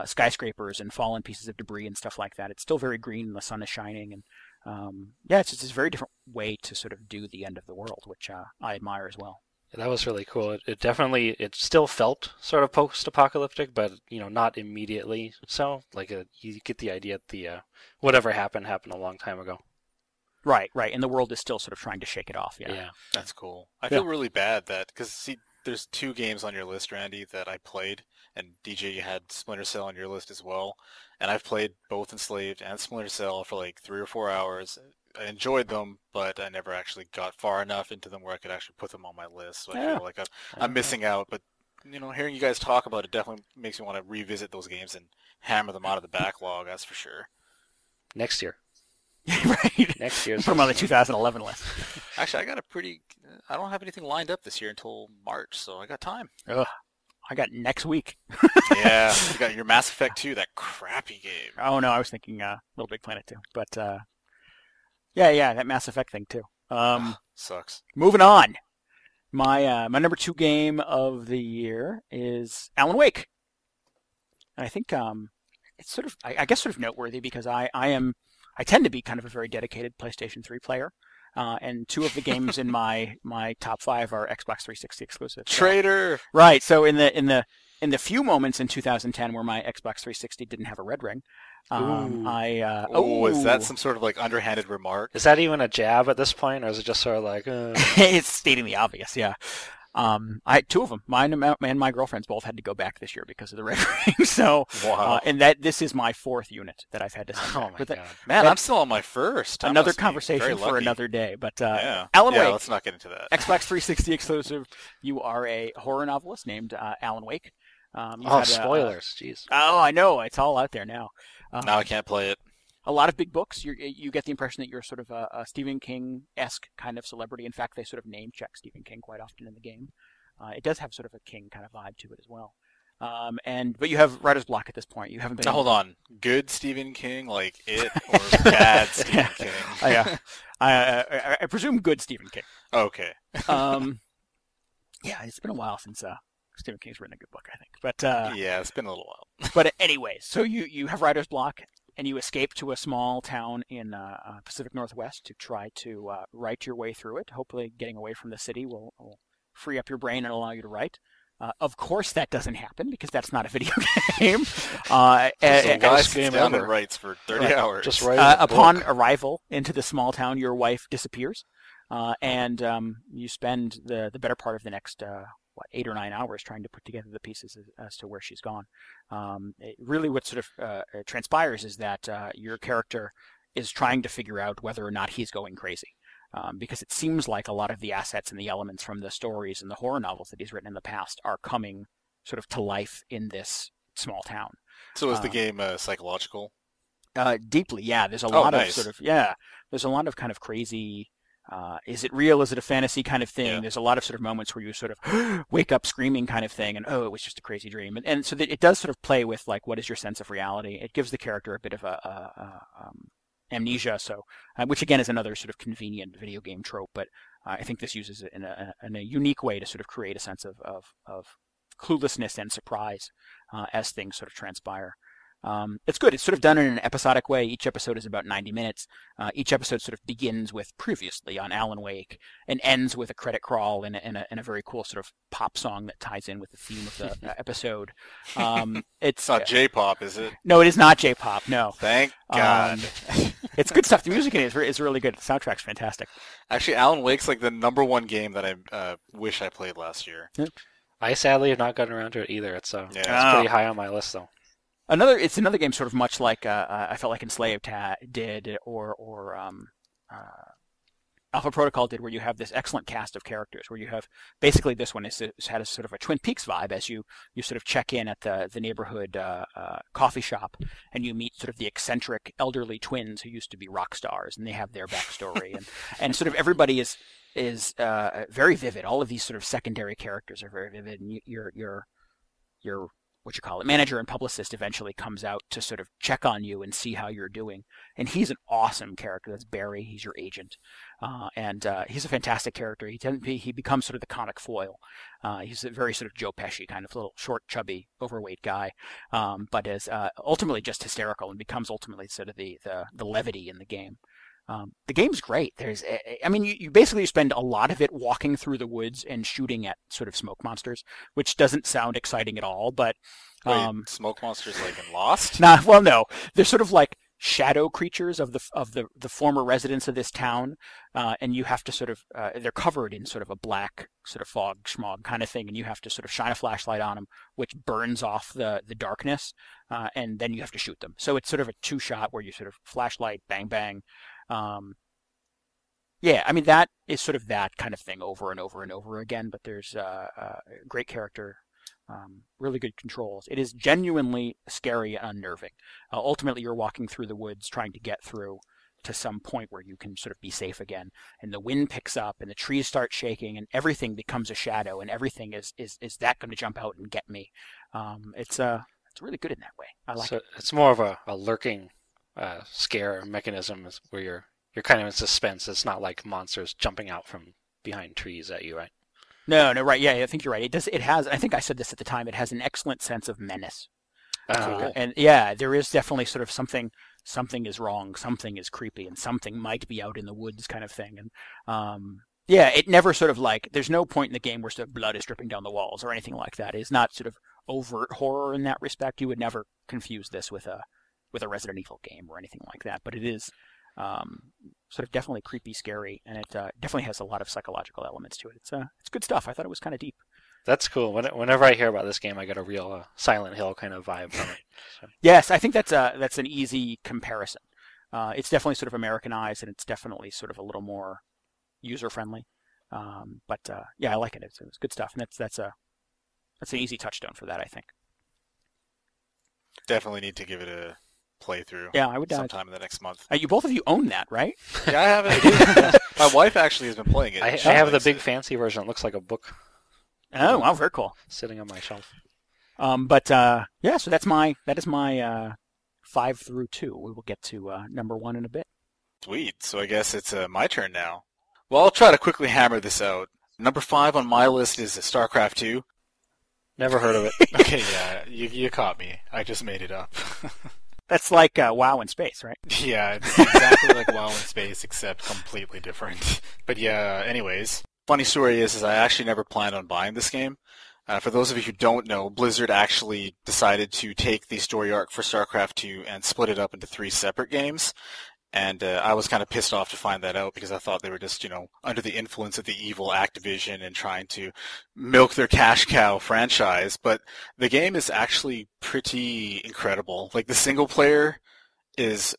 skyscrapers and fallen pieces of debris and stuff like that. It's still very green, and the sun is shining, and it's just this very different way to sort of do the end of the world, which I admire as well. That was really cool. It still felt sort of post-apocalyptic, but not immediately. So like you get the idea that the whatever happened a long time ago. Right, and the world is still sort of trying to shake it off. Yeah. That's cool. I feel really bad because there's two games on your list, Randy, that I played, and DJ, you had Splinter Cell on your list as well, and I've played both Enslaved and Splinter Cell for like 3 or 4 hours. I enjoyed them, but I never actually got far enough into them where I could actually put them on my list. So I feel like I'm missing out. But hearing you guys talk about it definitely makes me want to revisit those games and hammer them out of the backlog. That's for sure. Next year. Right. Next year. Put them on the 2011 list. Actually, I don't have anything lined up this year until March, so I got time. Ugh. I got next week. Yeah, you got your Mass Effect 2, that crappy game. Oh no, I was thinking Little Big Planet 2, but yeah, that Mass Effect thing too. Sucks. Moving on, my number 2 game of the year is Alan Wake. And I think it's sort of, I guess, sort of noteworthy because I tend to be kind of a very dedicated PlayStation 3 player. And 2 of the games in my top 5 are Xbox 360 exclusive. Traitor. Right. So in the few moments in 2010 where my Xbox 360 didn't have a red ring, is that some sort of like underhanded remark? Is that even a jab at this point, or is it just sort of like? It's stating the obvious. Yeah. I had 2 of them. Mine and my girlfriend's both had to go back this year because of the red ring. So, wow. And this is my 4th unit that I've had to send back. My God. Man, I'm still on my first. Another conversation for another day. But Alan Wake. Let's not get into that. Xbox 360 exclusive. You are a horror novelist named Alan Wake. Spoilers! Jeez. Oh, I know. It's all out there now. Now I can't play it. A lot of big books. You get the impression that you're sort of a Stephen King-esque kind of celebrity. In fact, they sort of name check Stephen King quite often in the game. It does have sort of a King kind of vibe to it as well. But you have writer's block at this point. You haven't been. Now, hold on. Good Stephen King, like it, or bad Stephen King? I presume good Stephen King. Okay. Yeah, it's been a while since Stephen King's written a good book, I think. But yeah, it's been a little while. But anyway, so you have writer's block, and you escape to a small town in Pacific Northwest to try to write your way through it. Hopefully, getting away from the city will free up your brain and allow you to write. Of course, that doesn't happen because that's not a video game. The guy sits down and writes for 30 hours. Just write upon arrival into the small town, your wife disappears, and you spend the better part of the next 8 or 9 hours trying to put together the pieces as to where she's gone. Really, what sort of transpires is that your character is trying to figure out whether or not he's going crazy. Because it seems like a lot of the assets and the elements from the stories and the horror novels that he's written in the past are coming sort of to life in this small town. So is the game psychological? Deeply, yeah. There's a lot nice. of sort of, there's a lot of kind of crazy, is it real, is it a fantasy kind of thing? Yeah. There's a lot of sort of moments where you sort of wake up screaming kind of thing, and it was just a crazy dream. And so that it does sort of play with like, what is your sense of reality? It gives the character a bit of amnesia, which again is another sort of convenient video game trope, but I think this uses it in a unique way to sort of create a sense of cluelessness and surprise as things sort of transpire. It's good. It's sort of done in an episodic way. Each episode is about 90 minutes. Each episode sort of begins with previously on Alan Wake and ends with a credit crawl and a very cool sort of pop song that ties in with the theme of the episode. It's not J-pop, is it? No, it is not J-pop. No. Thank God. It's good stuff. The music in it is really good. The soundtrack's fantastic. Actually, Alan Wake's like the #1 game that I wish I played last year. Yeah. I sadly have not gotten around to it either. It's pretty high on my list, though. It's another game sort of much like I felt like Enslaved did or Alpha Protocol did, where you have this excellent cast of characters, where you have basically this one has had a sort of a Twin Peaks vibe as you sort of check in at the neighborhood coffee shop, and you meet sort of the eccentric elderly twins who used to be rock stars, and they have their backstory, and sort of everybody is very vivid. All of these sort of secondary characters are very vivid, and your what you call it, manager and publicist eventually comes out to sort of check on you and see how you're doing. And he's an awesome character. That's Barry. He's your agent. And he's a fantastic character. He becomes sort of the comic foil. He's a very sort of Joe Pesci kind of little short, chubby, overweight guy, but is ultimately just hysterical and becomes ultimately sort of the levity in the game. The game's great. You basically spend a lot of it walking through the woods and shooting at sort of smoke monsters, which doesn't sound exciting at all. But smoke monsters like in Lost? No. They're sort of like shadow creatures of the former residents of this town, and you have to sort of they're covered in sort of a black sort of fog schmog kind of thing, and you have to sort of shine a flashlight on them, which burns off the darkness, and then you have to shoot them. So it's sort of a 2-shot where you sort of flashlight, bang bang. That is sort of that kind of thing over and over and over again, but there's a great character, really good controls. It is genuinely scary and unnerving. Ultimately, you're walking through the woods trying to get through to some point where you can sort of be safe again, and the wind picks up and the trees start shaking and everything becomes a shadow and everything is that going to jump out and get me. It's really good in that way. I like it. It's more of a lurking scare mechanism where you're kind of in suspense. It's not like monsters jumping out from behind trees at you, right? No, right. Yeah, I think you're right. It has. I think I said this at the time. It has an excellent sense of menace. Cool. And yeah, there is definitely sort of something is wrong, something is creepy, and something might be out in the woods, kind of thing. And it never sort of like. There's no point in the game where sort of blood is dripping down the walls or anything like that. It's not sort of overt horror in that respect. You would never confuse this with a Resident Evil game or anything like that, but it is sort of definitely creepy, scary, and it definitely has a lot of psychological elements to it. It's good stuff. I thought it was kind of deep. That's cool. Whenever I hear about this game, I get a real Silent Hill kind of vibe from it. So. Yes, I think that's an easy comparison. It's definitely sort of Americanized, and it's definitely sort of a little more user friendly. But I like it. It's good stuff, and that's an easy touchstone for that, I think. definitely need to give it a playthrough. Yeah, I would. Sometime in the next month. You both of you own that, right? Yeah, I have it. My wife actually has been playing it. I have the big fancy version. It looks like a book. Oh, wow, very cool. Sitting on my shelf. Yeah, so that is my 5 through 2. We will get to number 1 in a bit. Sweet. So I guess it's my turn now. Well, I'll try to quickly hammer this out. Number 5 on my list is StarCraft 2. Never heard of it. Okay, yeah, you caught me. I just made it up. That's like WoW in space, right? Yeah, it's exactly like WoW in space, except completely different. But yeah, anyways. Funny story is I actually never planned on buying this game. For those of you who don't know, Blizzard actually decided to take the story arc for StarCraft 2 and split it up into 3 separate games. And I was kind of pissed off to find that out because I thought they were just, under the influence of the evil Activision and trying to milk their cash cow franchise. But the game is actually pretty incredible. Like, the single player is,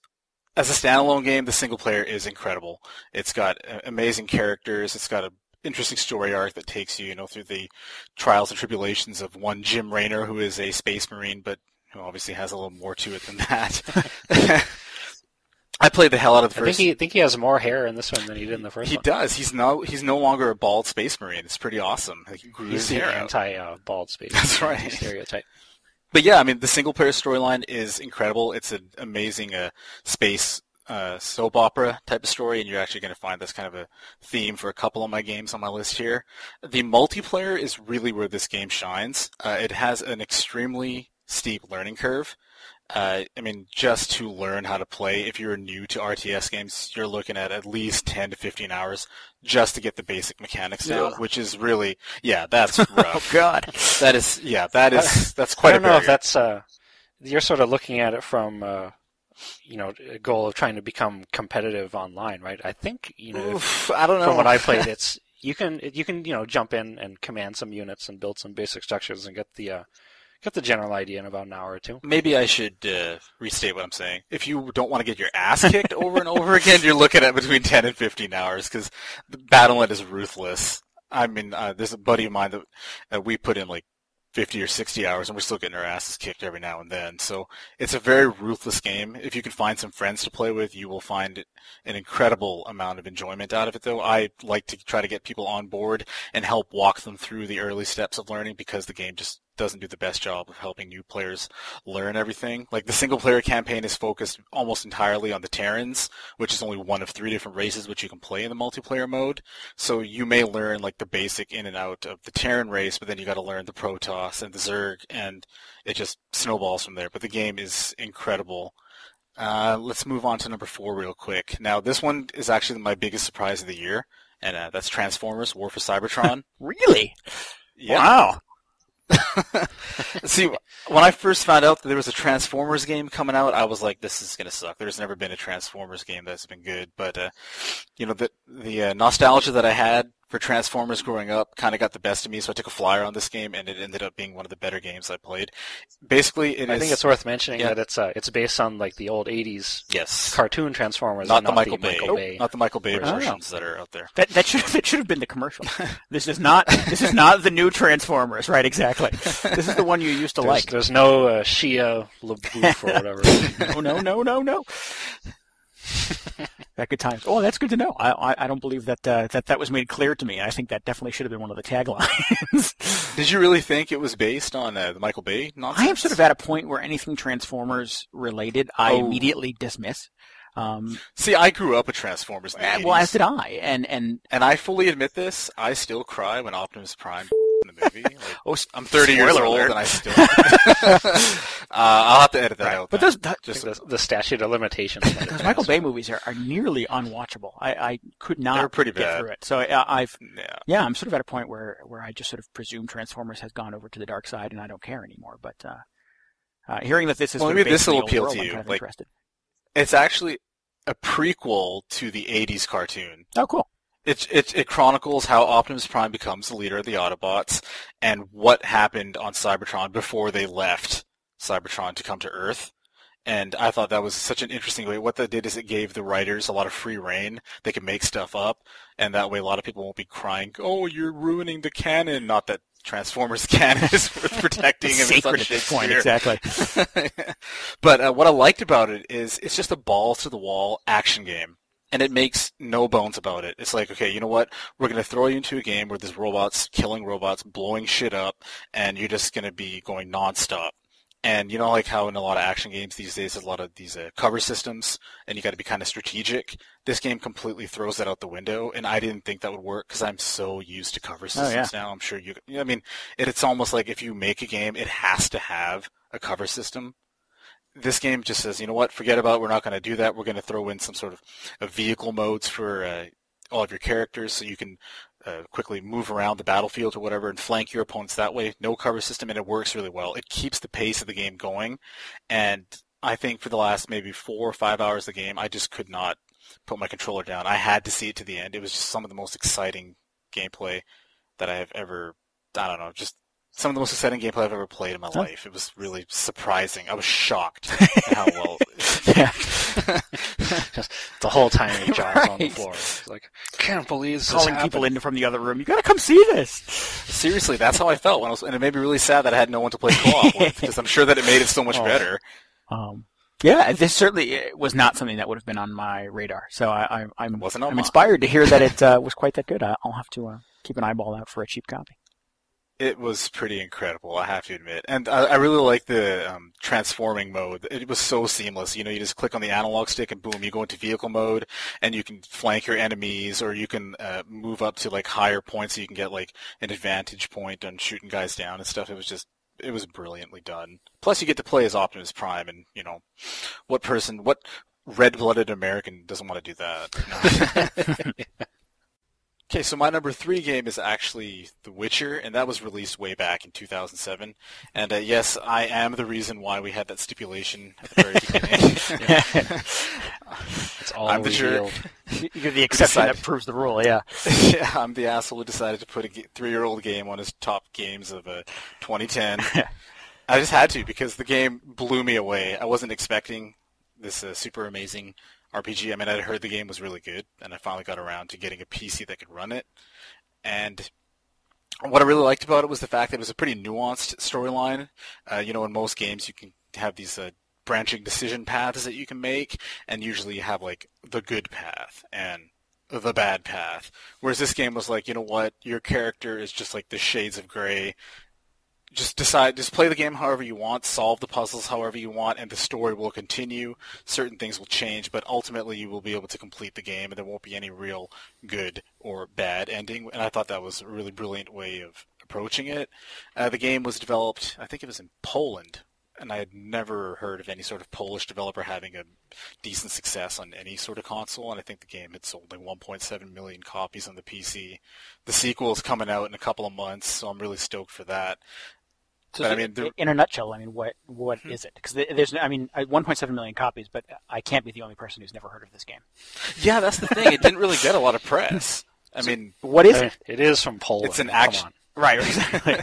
as a standalone game, the single player is incredible. It's got amazing characters. It's got a interesting story arc that takes you, through the trials and tribulations of one Jim Raynor, who is a space marine, but who obviously has a little more to it than that. I played the hell out of the first. I think he has more hair in this one than he did in the first one. He does. He's no longer a bald space marine. It's pretty awesome. Like, he grew his hair out. Anti-bald space. That's right. Stereotype. But yeah, I mean, the single player storyline is incredible. It's an amazing space soap opera type of story, and you're actually going to find this kind of a theme for a couple of my games on my list here. The multiplayer is really where this game shines. It has an extremely steep learning curve. I mean, just to learn how to play, if you're new to RTS games, you're looking at least 10 to 15 hours just to get the basic mechanics down, which is really, that's rough. Oh, God. That's quite a barrier. I don't know if that's, you're sort of looking at it from, a goal of trying to become competitive online, right? I think, I don't know. From what I played, it's, you can, jump in and command some units and build some basic structures and get the general idea in about an hour or two. Maybe I should restate what I'm saying. If you don't want to get your ass kicked over and over again, you're looking at between 10 and 15 hours because the Battle.net is ruthless. I mean, there's a buddy of mine that we put in like 50 or 60 hours, and we're still getting our asses kicked every now and then. So it's a very ruthless game. If you can find some friends to play with, you will find an incredible amount of enjoyment out of it, though. I like to try to get people on board and help walk them through the early steps of learning because the game just doesn't do the best job of helping new players learn everything. Like, the single-player campaign is focused almost entirely on the Terrans, which is only one of 3 different races which you can play in the multiplayer mode. So you may learn, like, the basic in and out of the Terran race, but then you got to learn the Protoss and the Zerg, and it just snowballs from there. But the game is incredible. Let's move on to number 4 real quick. Now, this one is actually my biggest surprise of the year, and that's Transformers: War for Cybertron. Really? Yeah. Wow. See, when I first found out that there was a Transformers game coming out, I was like, this is going to suck. There's never been a Transformers game that's been good. But, the nostalgia that I had for Transformers growing up kind of got the best of me, so I took a flyer on this game, and it ended up being one of the better games I played. Basically, I think it's worth mentioning that it's based on like the old '80s cartoon Transformers, not and the Michael Bay, not the Michael Bay versions that are out there. That should have been the commercial. This is not the new Transformers, right? Exactly. This is the one you used to like. There's no Shia LaBeouf or whatever. No. That good times. Oh, that's good to know. I don't believe that was made clear to me. I think that definitely should have been one of the taglines. Did you really think it was based on the Michael Bay nonsense? I am sort of at a point where anything Transformers related, I immediately dismiss. See, I grew up with Transformers in the 80s. Well, as did I, and I fully admit this. I still cry when Optimus Prime in the movie. Like, I'm 30 years old, and I still. I'll have to edit that out. But the statute of limitations. Those Michael Bay movies are nearly unwatchable. I could not They're pretty get bad. through it. So I'm sort of at a point where I just sort of presume Transformers has gone over to the dark side, and I don't care anymore. But hearing that this is maybe this will appeal world, to I'm you. kind of Like, interested. it's actually a prequel to the 80s cartoon. Oh, cool. It chronicles how Optimus Prime becomes the leader of the Autobots and what happened on Cybertron before they left Cybertron to come to Earth. And I thought that was such an interesting way. What that did is it gave the writers a lot of free reign. They could make stuff up, and that way a lot of people won't be crying, oh, you're ruining the canon. Not that Transformers canon is worth protecting. It's sacred at this point, exactly. But what I liked about it is it's just a balls-to-the-wall action game. And it makes no bones about it. It's like, okay, you know what? We're going to throw you into a game where there's robots killing robots, blowing shit up, and you're just going to be going nonstop. And you know, like how in a lot of action games these days, there's a lot of these cover systems, and you got to be kind of strategic. This game completely throws that out the window, and I didn't think that would work because I'm so used to cover systems now. I'm sure I mean, it's almost like if you make a game, it has to have a cover system. This game just says, you know what, forget about it. We're not going to do that. We're going to throw in some sort of vehicle modes for all of your characters so you can quickly move around the battlefield or whatever and flank your opponents that way. No cover system, and it works really well. It keeps the pace of the game going, and I think for the last maybe 4 or 5 hours of the game, I just could not put my controller down. I had to see it to the end. It was just some of the most exciting gameplay that I have ever, I don't know, just some of the most exciting gameplay I've ever played in my life. It was really surprising. I was shocked at how well. Just the whole time he jaws on the floor. It's like, can't believe this calling happened. people in from the other room. You got to come see this. Seriously, that's how I felt when and it made me really sad that I had no one to play co-op with because I'm sure that it made it so much better. Yeah, this certainly was not something that would have been on my radar. So I'm Wasn't on mine. inspired to hear that it was quite that good. I'll have to keep an eyeball out for a cheap copy. It was pretty incredible, I have to admit. And I really like the transforming mode. It was so seamless. You know, you just click on the analog stick and boom, you go into vehicle mode and you can flank your enemies or you can move up to like higher points so you can get like an advantage point on shooting guys down and stuff. It was brilliantly done. Plus you get to play as Optimus Prime and, you know, what red-blooded American doesn't want to do that? No. Okay, so my number 3 game is actually The Witcher, and that was released way back in 2007. And yes, I am the reason why we had that stipulation at the very beginning. It's all I'm the jerk. You're the exception that proves the rule, yeah. Yeah, I'm the asshole who decided to put a 3-year-old game on his top games of 2010. I just had to because the game blew me away. I wasn't expecting this super amazing RPG. I mean, I'd heard the game was really good, and I finally got around to getting a PC that could run it. And what I really liked about it was the fact that it was a pretty nuanced storyline. You know, in most games, you can have these branching decision paths that you can make, and usually you have, like, the good path and the bad path. Whereas this game was like, you know what, your character is just like the shades of gray. Just play the game however you want, solve the puzzles however you want, and the story will continue. Certain things will change, but ultimately you will be able to complete the game, and there won't be any real good or bad ending. And I thought that was a really brilliant way of approaching it. The game was developed, I think it was in Poland, and I had never heard of any sort of Polish developer having a decent success on any sort of console, and I think the game had sold like 1.7 million copies on the PC. The sequel is coming out in a couple of months, so I'm really stoked for that. So, but, I mean, in a nutshell, I mean, what is it? Because there's, I mean, 1.7 million copies, but I can't be the only person who's never heard of this game. Yeah, that's the thing. It didn't really get a lot of press. I mean, what is it? It is from Poland. It's an action. Right, exactly.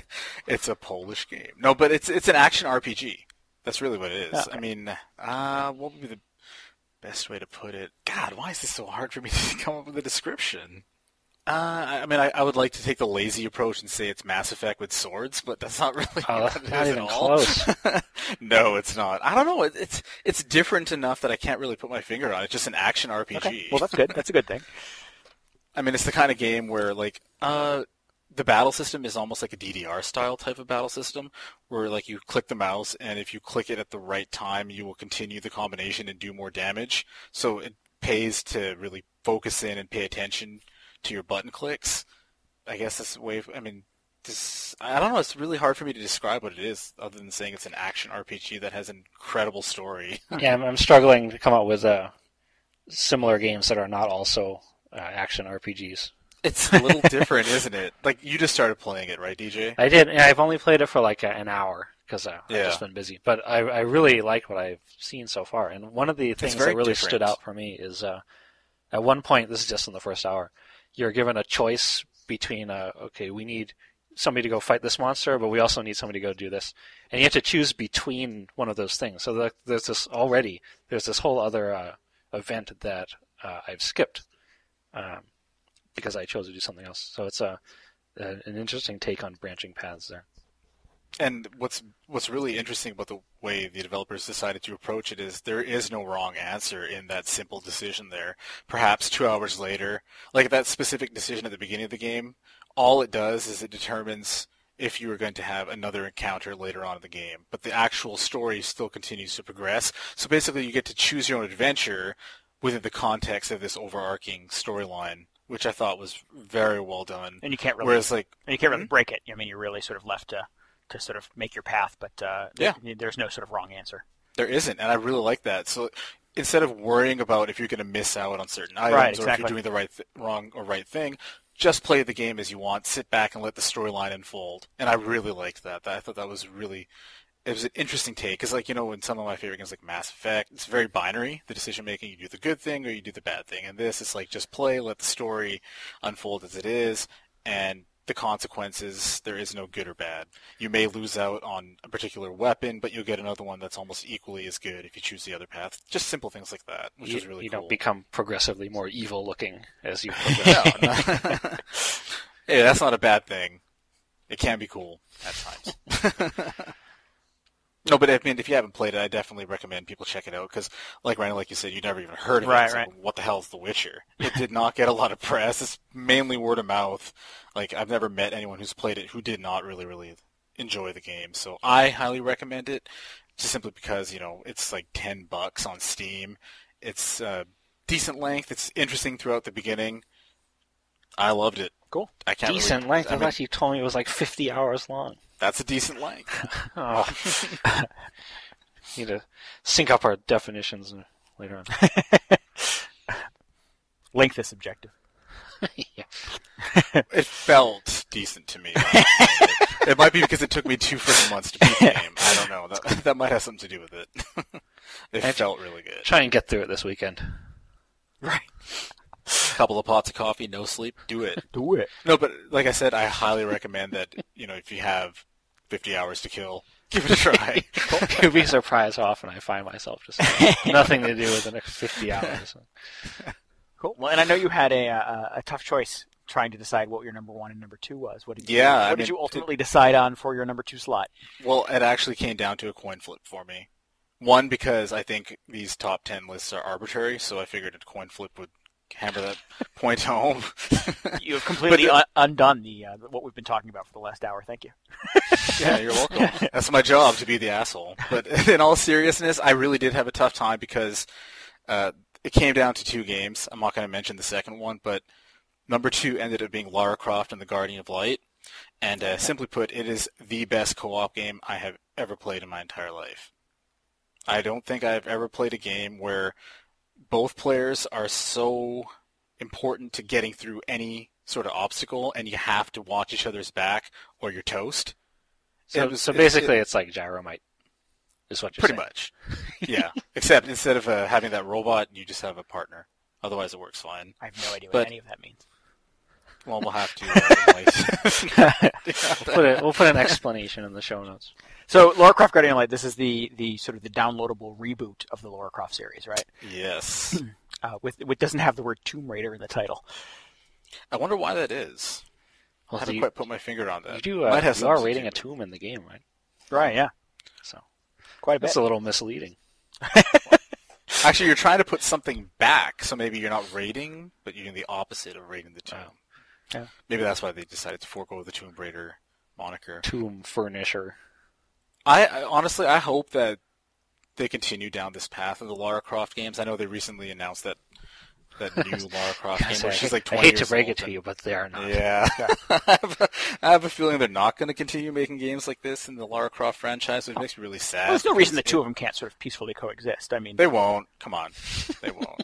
It's a Polish game. No, but it's an action RPG. That's really what it is. Okay. I mean, what would be the best way to put it? God, why is this so hard for me to come up with a description? I mean, I would like to take the lazy approach and say it's Mass Effect with swords, but that's not really what it not is even at all. close. No, it's not. I don't know. It's different enough that I can't really put my finger on it. It's just an action RPG. Okay. Well, that's good. That's a good thing. I mean, it's the kind of game where, like, the battle system is almost like a DDR-style type of battle system, where, like, you click the mouse, and if you click it at the right time, you will continue the combination and do more damage. So it pays to really focus in and pay attention to your button clicks. I guess that's the way. I mean, I don't know. It's really hard for me to describe what it is, other than saying it's an action RPG that has an incredible story. Yeah, I'm struggling to come up with similar games that are not also action RPGs. It's a little different, isn't it? Like, you just started playing it, right, DJ? I did. I've only played it for like an hour because I've Yeah. just been busy. But I really like what I've seen so far. And one of the things that very really different. stood out for me is at one point, this is just in the first hour, you're given a choice between, okay, we need somebody to go fight this monster, but we also need somebody to go do this. And you have to choose between one of those things. So there's this whole other event that I've skipped because I chose to do something else. So it's an interesting take on branching paths there. And what's really interesting about the way the developers decided to approach it is there is no wrong answer in that simple decision there. Perhaps 2 hours later, like that specific decision at the beginning of the game, all it does is it determines if you are going to have another encounter later on in the game. But the actual story still continues to progress. So basically you get to choose your own adventure within the context of this overarching storyline, which I thought was very well done. And you can't really, Whereas, like, really break it. I mean, you're really sort of left to sort of make your path, but there's no sort of wrong answer. There isn't, and I really like that. So instead of worrying about if you're going to miss out on certain items or if you're doing the wrong or right thing, just play the game as you want, sit back and let the storyline unfold. And I really liked that. I thought that was really, it was an interesting take. Because, like, in some of my favorite games like Mass Effect, it's very binary, the decision making. You do the good thing or you do the bad thing. And this, it's like just play, let the story unfold as it is, and the consequences, there is no good or bad. You may lose out on a particular weapon, but you'll get another one that's almost equally as good if you choose the other path. Just simple things like that, which is really cool. You don't become progressively more evil looking as you progress. No. Hey, that's not a bad thing. It can be cool at times. No, but I mean, if you haven't played it, I definitely recommend people check it out because, like Randall, like you said, you never even heard of it. So what the hell is The Witcher? It did not get a lot of press. It's mainly word of mouth. Like, I've never met anyone who's played it who did not really, really enjoy the game. So I highly recommend it, just simply because, it's like $10 on Steam. It's decent length. It's interesting throughout the beginning. I loved it. Cool. I can't decent length? I thought you told me it was like 50 hours long. That's a decent length. Oh. Need to sync up our definitions later on. Length is subjective. Yeah. It felt decent to me. It might be because it took me 2 freaking months to beat the game. I don't know. That might have something to do with it. It felt really good. Try and get through it this weekend. Right. Couple of pots of coffee, no sleep, do it. Do it. No, but like I said, I highly recommend that, if you have 50 hours to kill, give it a try. You'd be surprised how often I find myself just nothing to do with the next 50 hours. Cool. Well, and I know you had a tough choice trying to decide what your number 1 and number 2 was. What did you ultimately decide on for your number 2 slot? Well, it actually came down to a coin flip for me. One, because I think these top 10 lists are arbitrary, so I figured a coin flip would hammer that point home. You have completely undone the what we've been talking about for the last hour. Thank you. Yeah, you're welcome. That's my job, to be the asshole. But in all seriousness, I really did have a tough time because it came down to 2 games. I'm not going to mention the second one, but number 2 ended up being Lara Croft and the Guardian of Light. And simply put, it is the best co-op game I have ever played in my entire life. I don't think I've ever played a game where both players are so important to getting through any sort of obstacle, and you have to watch each other's back or you're toast. So basically, it's like Gyromite, is what you're saying. Pretty much, yeah. Except instead of having that robot, you just have a partner. Otherwise, it works fine. I have no idea what any of that means. Well, we'll have to. We'll put an explanation in the show notes. So, Lara Croft Guardian of Light, this is the sort of the downloadable reboot of the Lara Croft series, right? Yes. With doesn't have the word Tomb Raider in the title. I wonder why that is. Well, I haven't quite put my finger on that. You are raiding a tomb in the game, right? Right, yeah. So, quite a bit. That's a little misleading. Actually, you're trying to put something back, so maybe you're not raiding, but you're doing the opposite of raiding the tomb. Yeah. Maybe that's why they decided to forego the Tomb Raider moniker. Tomb furnisher. I honestly, I hope that they continue down this path of the Lara Croft games. I know they recently announced that new Lara Croft game where she's like 20 I hate years to break old it to you, but they are not. Yeah. I have a feeling they're not going to continue making games like this in the Lara Croft franchise, which makes me really sad. Well, there's no reason the two of them can't sort of peacefully coexist. I mean, they won't. Come on. They won't.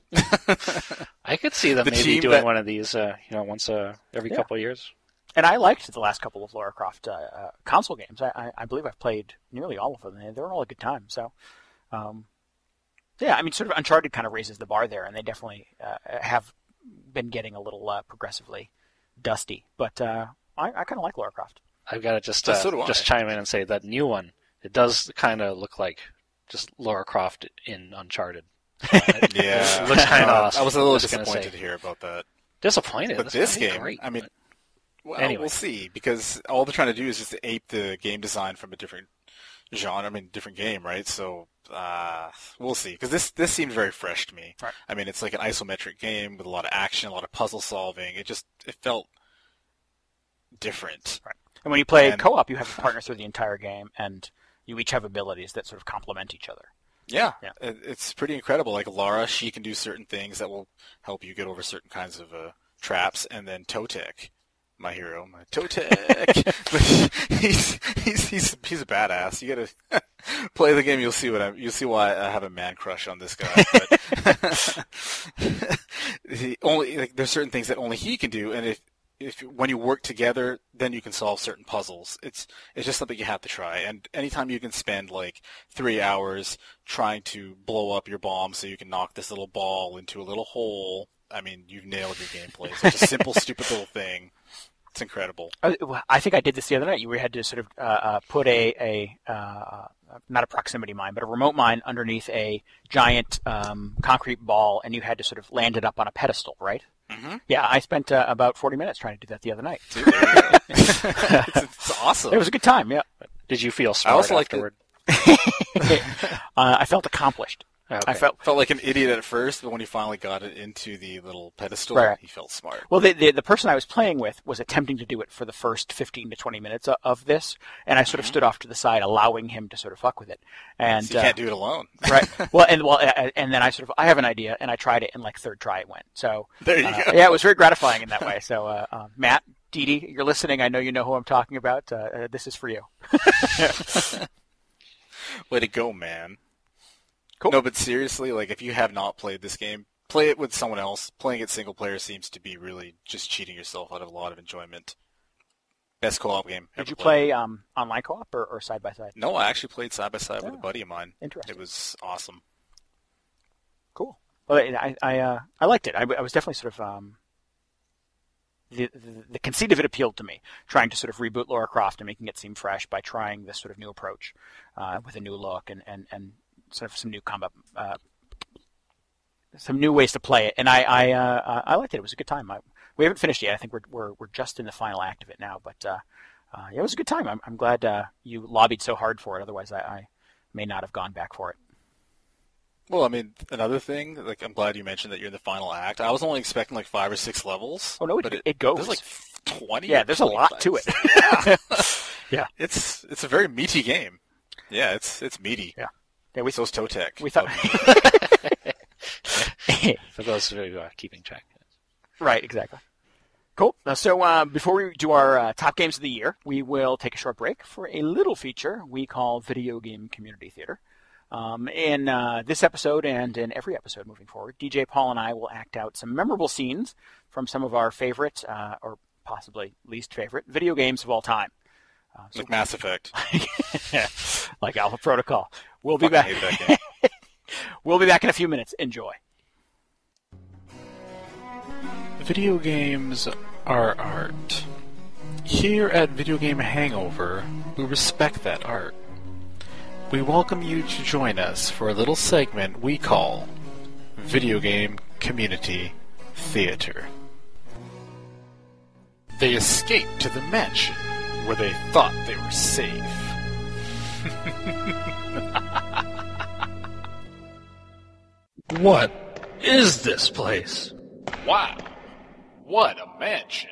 I could see them maybe doing one of these, once every couple of years. And I liked the last couple of Lara Croft console games. I believe I've played nearly all of them. They were all a good time. So, yeah, I mean, sort of Uncharted kind of raises the bar there, and they definitely have been getting a little progressively dusty. But I kind of like Lara Croft. I've got to just chime in and say that new one, it does kind of look like just Lara Croft in Uncharted. Yeah. It looks kind of awesome. I was a little disappointed to hear about that. Disappointed? But this game, great, I mean, Well, Anyway. we'll see, because all they're trying to do is just ape the game design from a different genre, different game, right? So we'll see, because this seems very fresh to me. Right. I mean, it's like an isometric game with a lot of action, a lot of puzzle solving. It felt different. Right. And when you play co-op, you have a partner through the entire game, and you each have abilities that sort of complement each other. Yeah. It's pretty incredible. Like Lara, she can do certain things that will help you get over certain kinds of traps, and then Totek, my hero, Totek, but he's a badass. You gotta play the game. You'll see why I have a man crush on this guy. But there's certain things that only he can do, and if when you work together, then you can solve certain puzzles. It's just something you have to try. And anytime you can spend like 3 hours trying to blow up your bomb so you can knock this little ball into a little hole, I mean, you've nailed your gameplay. It's such a simple, stupid little thing. It's incredible. I think I did this the other night. You had to sort of put not a proximity mine, but a remote mine underneath a giant concrete ball, and you had to sort of land it up on a pedestal, right? Mm-hmm. Yeah, I spent about 40 minutes trying to do that the other night. Dude, there you go. It's awesome. It was a good time, yeah. Did you feel smart afterward? I felt accomplished. Okay. I felt like an idiot at first, but when he finally got it into the little pedestal, right. He felt smart. Well, the person I was playing with was attempting to do it for the first 15 to 20 minutes of this, and I sort of stood off to the side, allowing him to sort of fuck with it. And so you can't do it alone, right? And then I have an idea, and I tried it, and like third try it went. So there you go. Yeah, it was very gratifying in that way. So Matt, Dee Dee, you're listening. I know you know who I'm talking about. This is for you. Way to go, man. Cool. No, but seriously, like if you have not played this game, play it with someone else. Playing it single player seems to be really just cheating yourself out of a lot of enjoyment. Best co-op game ever Did you played. play online co-op or side by side? No, I actually played side by side with a buddy of mine. Interesting. It was awesome. Cool. Well, I liked it. I was definitely sort of the conceit of it appealed to me, trying to sort of reboot Lara Croft and making it seem fresh by trying this sort of new approach with a new look and sort of some new combat, some new ways to play it. And I liked it. It was a good time. We haven't finished yet. I think we're just in the final act of it now. But yeah, it was a good time. I'm glad you lobbied so hard for it. Otherwise, I may not have gone back for it. Well, I mean, another thing, like I'm glad you mentioned that you're in the final act. I was only expecting like 5 or 6 levels. Oh no, it goes. There's like 20. Yeah, there's a lot to it. Yeah. Yeah. It's a very meaty game. Yeah, it's meaty. Yeah. So's Totek. We thought For those who are keeping track. Right, exactly. Cool. So before we do our top games of the year, we will take a short break for a little feature we call Video Game Community Theater. In this episode and in every episode moving forward, DJ Paul and I will act out some memorable scenes from some of our favorite, or possibly least favorite, video games of all time. Like Mass Effect. Like Alpha Protocol. We'll be back. We'll be back in a few minutes. Enjoy. Video games are art. Here at Video Game Hangover, we respect that art. We welcome you to join us for a little segment we call Video Game Community Theater. They escaped to the mansion where they thought they were safe. What is this place? Wow, what a mansion.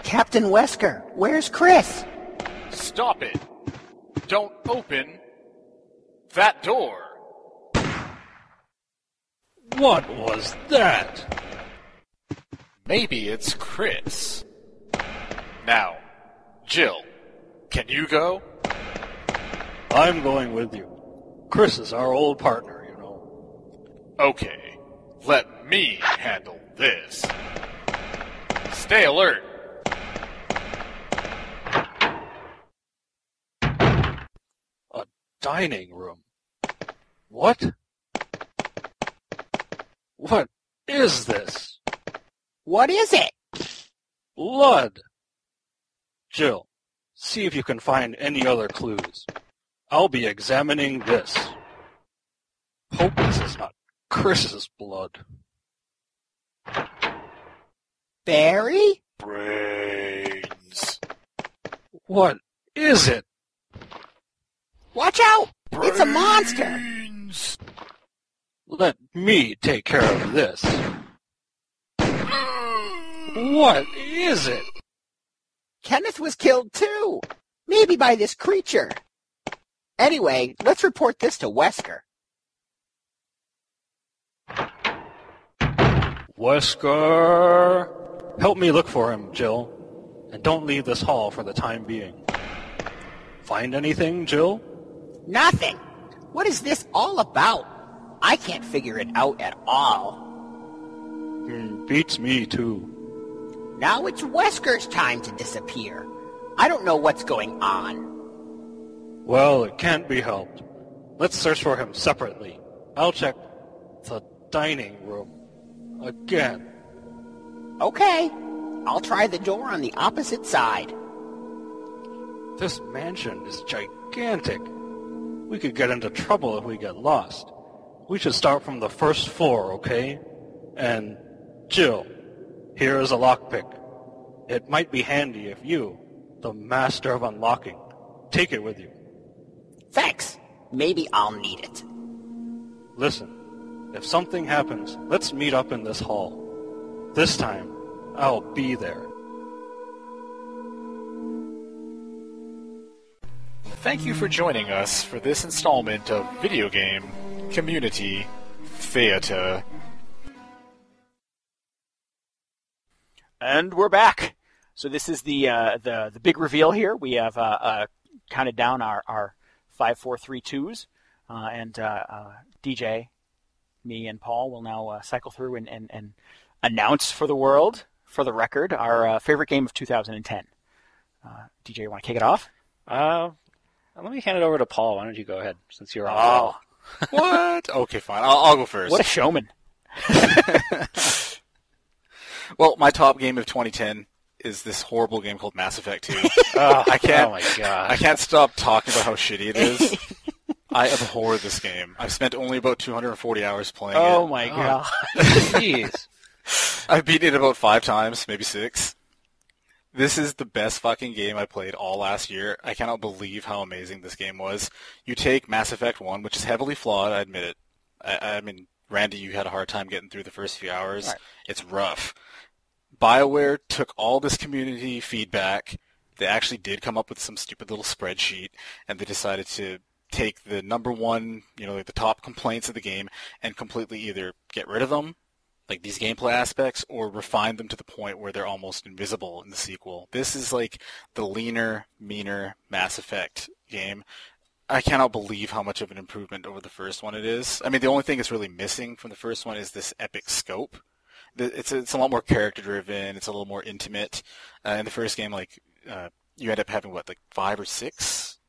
Captain Wesker, where's Chris? Stop it. Don't open that door. What was that? Maybe it's Chris. Now, Jill, can you go? I'm going with you. Chris is our old partner, you know. Okay, let me handle this. Stay alert. A dining room. What? What is this? What is it? Blood. Jill, see if you can find any other clues. I'll be examining this. Hope this is not Chris's blood. Barry? Brains. What is it? Watch out! It's a monster! Let me take care of this. What is it? Kenneth was killed too. Maybe by this creature. Anyway, let's report this to Wesker. Wesker! Help me look for him, Jill. And don't leave this hall for the time being. Find anything, Jill? Nothing. What is this all about? I can't figure it out at all. Beats me, too. Now it's Wesker's time to disappear. I don't know what's going on. Well, it can't be helped. Let's search for him separately. I'll check the dining room again. Okay. I'll try the door on the opposite side. This mansion is gigantic. We could get into trouble if we get lost. We should start from the first floor, okay? And, Jill, here is a lockpick. It might be handy if you, the master of unlocking, take it with you. Thanks. Maybe I'll need it. Listen, if something happens, let's meet up in this hall. This time, I'll be there. Thank you for joining us for this installment of Video Game Community Theater. And we're back. So this is the big reveal here. We have counted down our 5, 4, 3, 2s, and DJ, me, and Paul will now cycle through and announce for the world, for the record, our favorite game of 2010. DJ, you want to kick it off? Let me hand it over to Paul. Why don't you go ahead, since you're on. Oh, What? Okay, fine. I'll go first. what a showman! Well, my top game of 2010 is this horrible game called Mass Effect 2. Oh, I can't. Oh my god! I can't stop talking about how shitty it is. I abhor this game. I've spent only about 240 hours playing Oh it. my god! Jeez. I've beaten it about 5 times, maybe 6. This is the best fucking game I played all last year. I cannot believe how amazing this game was. You take Mass Effect 1, which is heavily flawed, I admit it. I mean, Randy, you had a hard time getting through the first few hours. Right. It's rough. BioWare took all this community feedback. They actually did come up with some stupid little spreadsheet, and they decided to take the number one, like the top complaints of the game, and completely either get rid of them, like these gameplay aspects, or refine them to the point where they're almost invisible in the sequel. This is like the leaner, meaner Mass Effect game. I cannot believe how much of an improvement over the first one it is. I mean, the only thing that's really missing from the first one is this epic scope. It's a lot more character-driven. It's a little more intimate. In the first game, you end up having, 5 or 6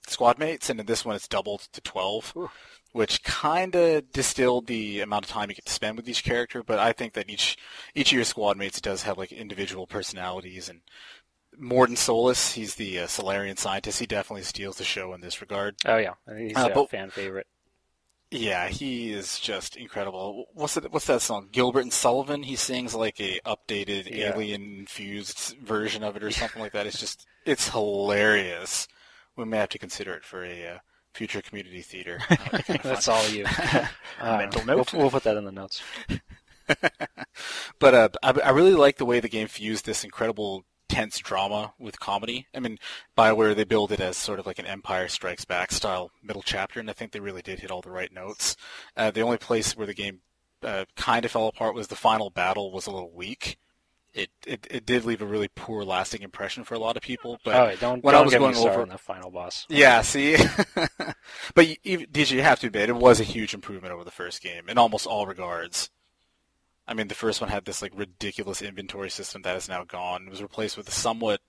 squad mates, and in this one it's doubled to 12. Ooh. Which kind of distilled the amount of time you get to spend with each character, but I think that each of your squad mates does have individual personalities. And Morden Solus, he's the Solarian scientist. He definitely steals the show in this regard. Oh yeah, he's a fan favorite. Yeah, he is just incredible. What's that song? Gilbert and Sullivan. He sings like a updated alien-infused version of it or something like that. It's hilarious. We may have to consider it for a future community theater. That's all you. Mental note. We'll put that in the notes. But I really like the way the game fused this incredible tense drama with comedy. I mean, BioWare, they build it as sort of like an Empire Strikes Back style middle chapter, and I think they really did hit all the right notes. The only place where the game kind of fell apart was the final battle was a little weak. It did leave a really poor lasting impression for a lot of people. But don't I was get going me started over on the final boss. Yeah, see, but DJ, you have to admit it was a huge improvement over the first game in almost all regards. I mean, the first one had this ridiculous inventory system that is now gone. It was replaced with a somewhat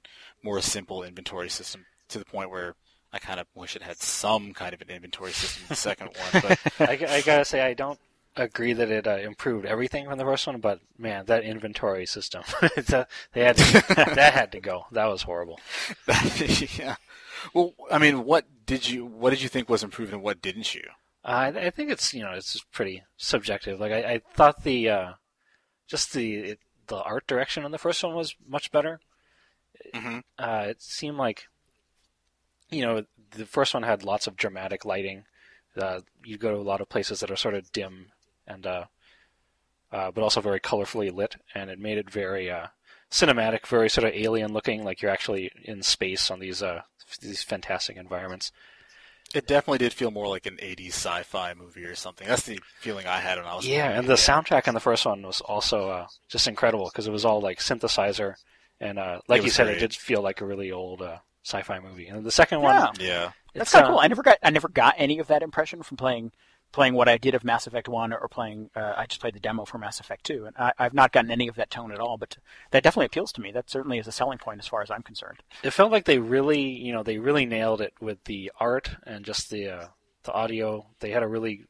more simple inventory system to the point where I kind of wish it had some kind of an inventory system in the second one. But I gotta say, I don't agree that it improved everything from the first one, but man, that inventory system, that had to go. That was horrible. Yeah. Well, I mean, what did you think was improved and what didn't you? I think it's it's pretty subjective. I thought the art direction on the first one was much better. It seemed like, the first one had lots of dramatic lighting. You go to a lot of places that are sort of dim and but also very colorfully lit, and it made it very cinematic, very sort of alien looking, like you're actually in space on these fantastic environments. It definitely did feel more like an 80s sci-fi movie or something. That's the feeling I had when I was Yeah, playing and it. the soundtrack on the first one was also just incredible, because it was all like synthesizer, and like you said, great. it did feel like a really old sci-fi movie. And the second one, Yeah. That's kind of cool. I never got any of that impression from playing what I did of Mass Effect 1 or playing. I just played the demo for Mass Effect 2, and I've not gotten any of that tone at all. But that definitely appeals to me. That certainly is a selling point as far as I'm concerned. it felt like they really nailed it with the art and just the audio. They had a really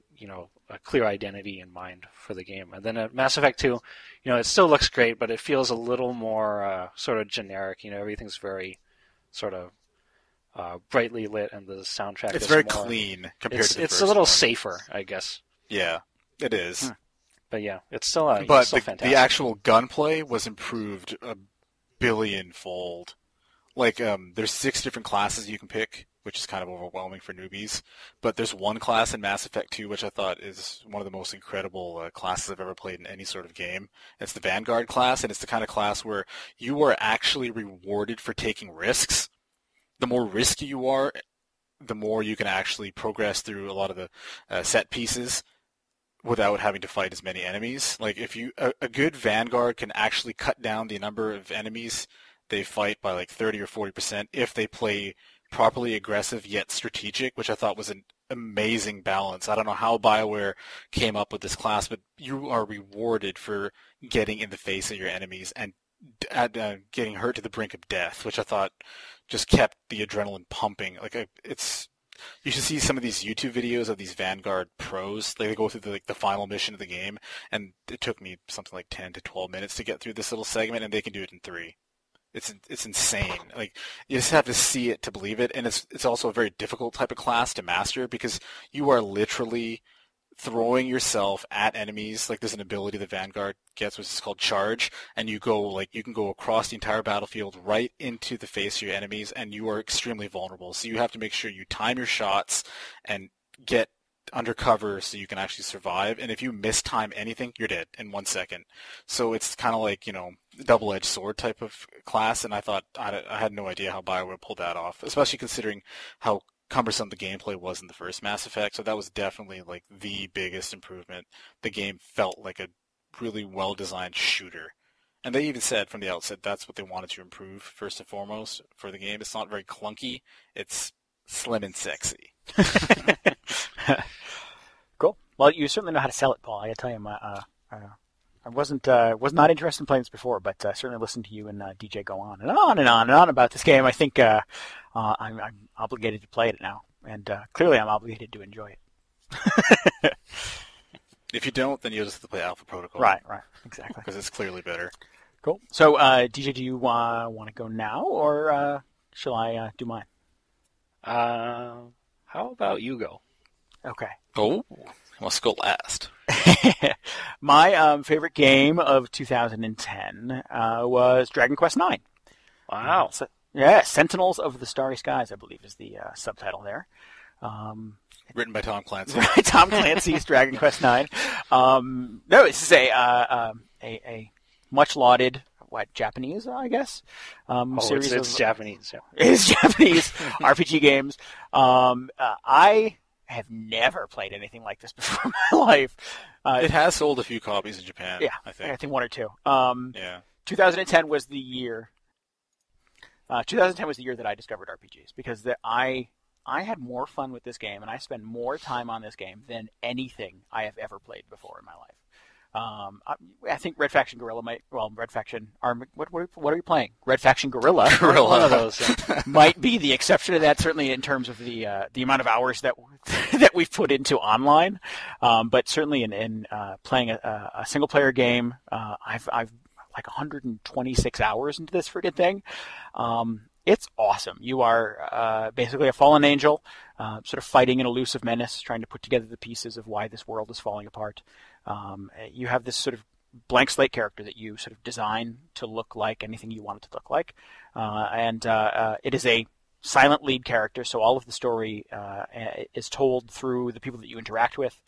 a clear identity in mind for the game. And then at Mass Effect 2, it still looks great, but it feels a little more sort of generic. Everything's very sort of brightly lit, and the soundtrack It's is very more, clean compared to the it's first a little one. safer, I guess. Yeah, it is. But yeah, it's still But still the fantastic. actual gunplay was improved a billion-fold. Like, there's 6 different classes you can pick, which is kind of overwhelming for newbies. But there's one class in Mass Effect 2, which I thought is one of the most incredible classes I've ever played in any sort of game. It's the Vanguard class, and it's the kind of class where you are actually rewarded for taking risks. The more risky you are, the more you can actually progress through a lot of the set pieces without having to fight as many enemies. Like, if a good Vanguard can actually cut down the number of enemies they fight by like 30 or 40% if they play properly aggressive yet strategic, which I thought was an amazing balance. I don't know how BioWare came up with this class, but you are rewarded for getting in the face of your enemies and getting hurt to the brink of death, which I thought just kept the adrenaline pumping. You should see some of these YouTube videos of these Vanguard pros. They go through the final mission of the game, and it took me something like 10 to 12 minutes to get through this little segment, and they can do it in 3. It's insane. Like, you just have to see it to believe it, and it's also a very difficult type of class to master because you are literally throwing yourself at enemies. Like, there's an ability the Vanguard gets, which is called Charge, and you can go across the entire battlefield right into the face of your enemies, and you are extremely vulnerable. So you have to make sure you time your shots and get undercover so you can actually survive. And if you mistime anything, you're dead in 1 second. So it's kind of like, double-edged sword type of class, and I thought I had no idea how BioWare pulled that off, especially considering how cumbersome the gameplay was in the first Mass Effect. So that was definitely like the biggest improvement. The game felt like a really well-designed shooter. And they even said from the outset that's what they wanted to improve first and foremost for the game. It's not very clunky. It's slim and sexy. Cool. Well, you certainly know how to sell it, Paul. I gotta tell you, I was not interested in playing this before, but certainly listened to you and DJ go on and on and on and on about this game. I think I'm obligated to play it now, and clearly I'm obligated to enjoy it. If you don't, then you'll just have to play Alpha Protocol. Right, exactly. Because it's clearly better. Cool. So, DJ, do you want to go now, or shall I do mine? How about you go? Okay. Oh, let's go last. My favorite game of 2010 was Dragon Quest IX. Wow. Sentinels of the Starry Skies, I believe, is the subtitle there. Written by Tom Clancy. Tom Clancy's Dragon Quest IX. No, this is a much lauded, Japanese, I guess. Series it's Japanese. Yeah. It's Japanese RPG games. I have never played anything like this before in my life. It has sold a few copies in Japan. Yeah, I think 1 or 2. Yeah. 2010 was the year. 2010 was the year that I discovered RPGs because I had more fun with this game and I spent more time on this game than anything I have ever played before in my life. I think Red Faction Guerrilla Red Faction Army. What are you playing? Red Faction Guerrilla. One of those. Yeah. Might be the exception to that, certainly in terms of the amount of hours that we've put into online. But certainly in playing a single player game, I've like 126 hours into this friggin' thing. It's awesome. You are basically a fallen angel, sort of fighting an elusive menace, trying to put together the pieces of why this world is falling apart. You have this sort of blank slate character that you sort of design to look like anything you want it to look like. And it is a silent lead character, so all of the story is told through the people that you interact with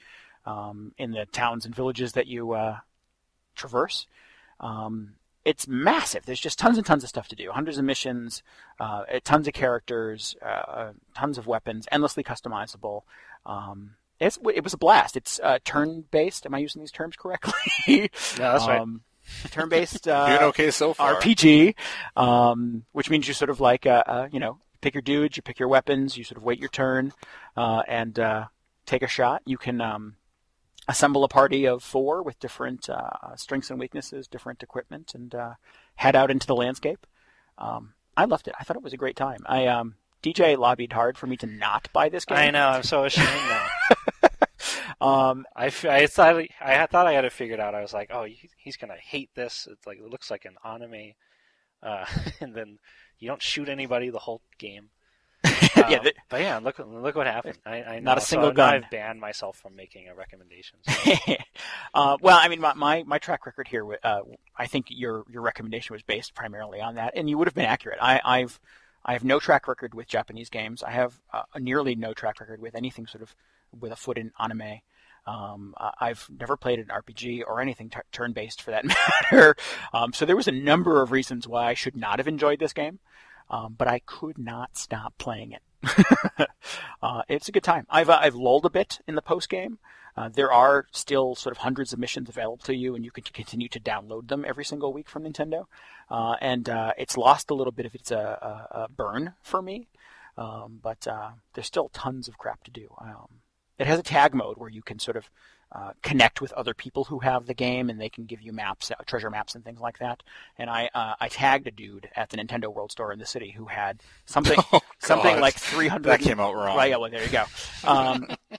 in the towns and villages that you traverse. It's massive. There's just tons and tons of stuff to do. Hundreds of missions, tons of characters, tons of weapons, endlessly customizable. It was a blast. It's turn-based. Am I using these terms correctly? Yeah, that's right. Turn-based Doing okay so far. RPG, which means you sort of like, pick your dudes, you pick your weapons, you sort of wait your turn, and take a shot. You can assemble a party of 4 with different strengths and weaknesses, different equipment, and head out into the landscape. I loved it. I thought it was a great time. DJ lobbied hard for me to not buy this game. I know. I'm so ashamed now. I thought I had it figured out. I was like, oh, he's gonna hate this. It's like, it looks like an anime, and then you don't shoot anybody the whole game. But yeah, look what happened. I know. Not a single so gun. I've banned myself from making a recommendation. Well, I mean, my track record here, I think your recommendation was based primarily on that, and you would have been accurate. I have no track record with Japanese games. I have nearly no track record with anything sort of with a foot in anime. I've never played an RPG or anything turn-based for that matter. So there was a number of reasons why I should not have enjoyed this game, but I could not stop playing it. It's a good time. I've lulled a bit in the post-game. There are still sort of hundreds of missions available to you, and you can continue to download them every single week from Nintendo. And it's lost a little bit of its burn for me, but there's still tons of crap to do. It has a tag mode where you can sort of connect with other people who have the game, and they can give you maps, treasure maps, and things like that. And I tagged a dude at the Nintendo World Store in the city who had something like 300. That came out wrong. Right, yeah, well, there you go.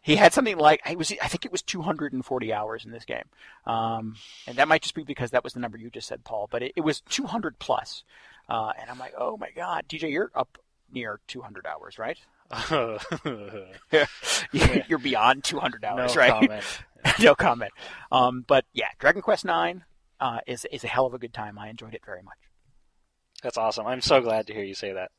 He had something like I think it was 240 hours in this game, and that might just be because that was the number you just said, Paul. But it was 200 plus, and I'm like, oh my god, DJ, you're up near 200 hours, right? You're beyond 200 hours, no right? Comment. No comment. But yeah, Dragon Quest IX is a hell of a good time. I enjoyed it very much. That's awesome. I'm so glad to hear you say that.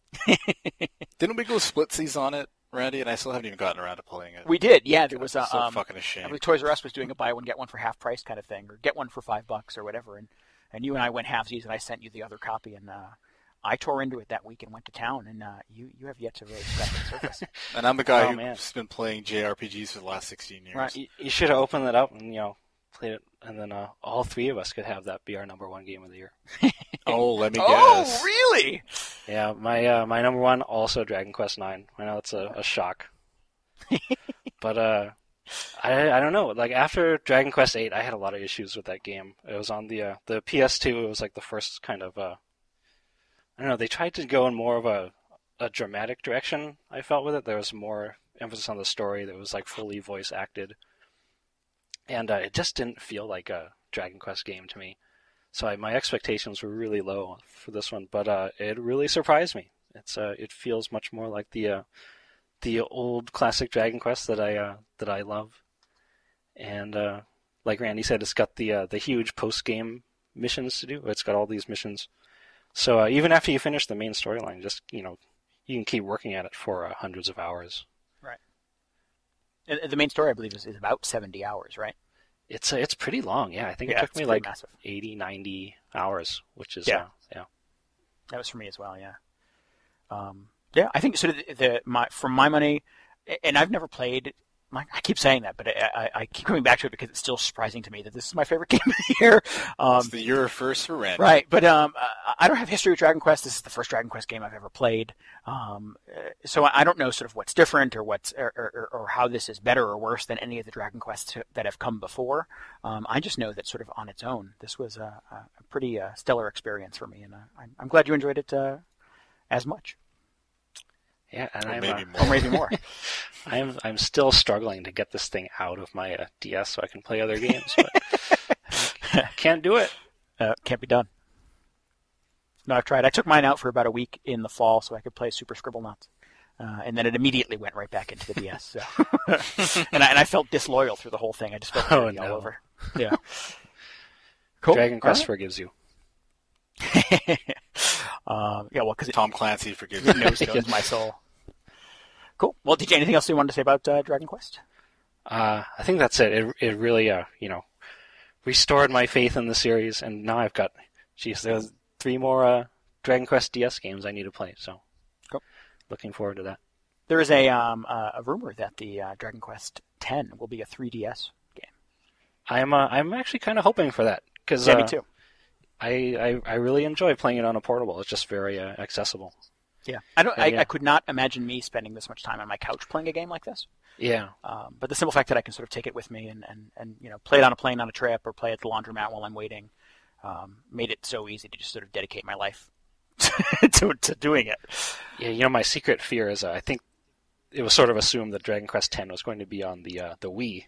Didn't we go splitsies on it, Randy? And I still haven't even gotten around to playing it. We did, yeah. There was so fucking I ashamed. believe Toys R Us was doing a buy one get one for half price kind of thing, or get one for $5 or whatever. And you and I went halvesies, and I sent you the other copy, and I tore into it that week and went to town, and you have yet to really scratch the surface. And I'm the guy who's been playing JRPGs for the last 16 years. Right. You should have opened it up and played it, and then all 3 of us could have that be our number 1 game of the year. Oh, let me guess. Oh, really? Yeah, my number 1 also Dragon Quest IX. I know it's a shock, but I don't know. Like after Dragon Quest VIII, I had a lot of issues with that game. It was on the PS2. It was like the first kind of I don't know, they tried to go in more of a dramatic direction, I felt, with it. There was more emphasis on the story that was like fully voice acted. And it just didn't feel like a Dragon Quest game to me. So my expectations were really low for this one, but it really surprised me. It feels much more like the old classic Dragon Quest that I love. And like Randy said, it's got the huge post-game missions to do. It's got all these missions. So even after you finish the main storyline, just you can keep working at it for hundreds of hours. Right. And the main story, I believe, is about 70 hours, right? It's pretty long, yeah. I think it took me like massive. 80, 90 hours, which is yeah. That was for me as well, yeah. Yeah, I think sort of for my money, and I've never played. I keep saying that, but I keep coming back to it because it's still surprising to me that this is my favorite game of the year. It's the year first for Randy. Right, but I don't have history with Dragon Quest. This is the first Dragon Quest game I've ever played. So I don't know sort of what's different or how this is better or worse than any of the Dragon Quests that have come before. I just know that sort of on its own, this was a pretty stellar experience for me, and I'm glad you enjoyed it as much. Yeah, and or maybe more. I'm still struggling to get this thing out of my DS so I can play other games, but I can't do it. Can't be done. No, I've tried. I took mine out for about a week in the fall so I could play Super Scribble Nuts, and then it immediately went right back into the DS. So, and I felt disloyal through the whole thing. I just felt dirty all over. Yeah. Cool. Dragon Quest All forgives you. right. Yeah, well, because Tom Clancy forgives it you. knows my soul. Cool. Well, DJ, anything else you wanted to say about Dragon Quest? I think that's it. It really, restored my faith in the series, and now I've got, there's 3 more Dragon Quest DS games I need to play. So, cool. Looking forward to that. There is a rumor that the Dragon Quest X will be a 3DS game. I'm actually kind of hoping for that because me too. I really enjoy playing it on a portable. It's just very accessible. Yeah, I could not imagine me spending this much time on my couch playing a game like this. Yeah. But the simple fact that I can sort of take it with me and play it on a plane on a trip or play at the laundromat while I'm waiting made it so easy to just sort of dedicate my life to doing it. Yeah, my secret fear is I think it was sort of assumed that Dragon Quest X was going to be on the Wii,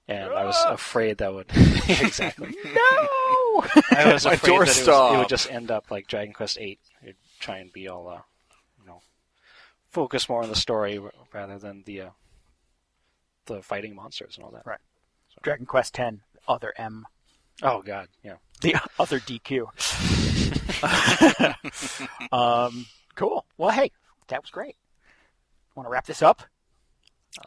and I was afraid that would exactly. No, I was afraid that it would just end up like Dragon Quest VIII. It'd try and be all focus more on the story rather than the fighting monsters and all that. Right. So. Dragon Quest X, other M. Oh God, yeah. The other DQ. Cool. Well, hey, that was great. Want to wrap this up?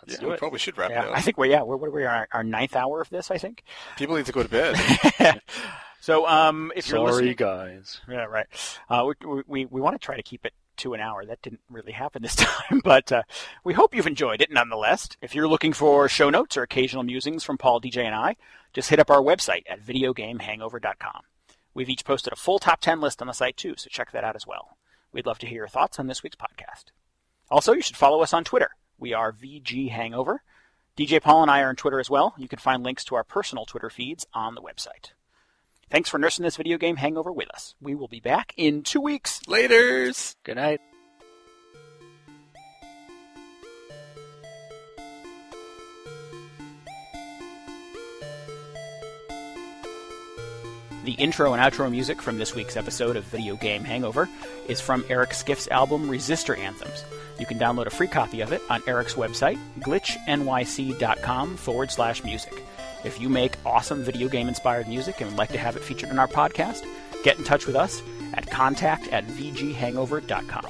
Let's do it. Probably should wrap it up. I think we're our 9th hour of this. I think people need to go to bed. So, if you're listening, sorry guys. Yeah, right. We want to try to keep it to an hour. That didn't really happen this time, but we hope you've enjoyed it nonetheless. If you're looking for show notes or occasional musings from Paul, DJ, and I, just hit up our website at videogamehangover.com. We've each posted a full top 10 list on the site too, so check that out as well. We'd love to hear your thoughts on this week's podcast. Also, you should follow us on Twitter. We are VG Hangover. DJ Paul and I are on Twitter as well. You can find links to our personal Twitter feeds on the website. Thanks for nursing this video game hangover with us. We will be back in 2 weeks. Laters. Good night. The intro and outro music from this week's episode of Video Game Hangover is from Eric Skiff's album Resistor Anthems. You can download a free copy of it on Eric's website, glitchnyc.com/music. If you make awesome video game-inspired music and would like to have it featured in our podcast, get in touch with us at contact@vghangover.com.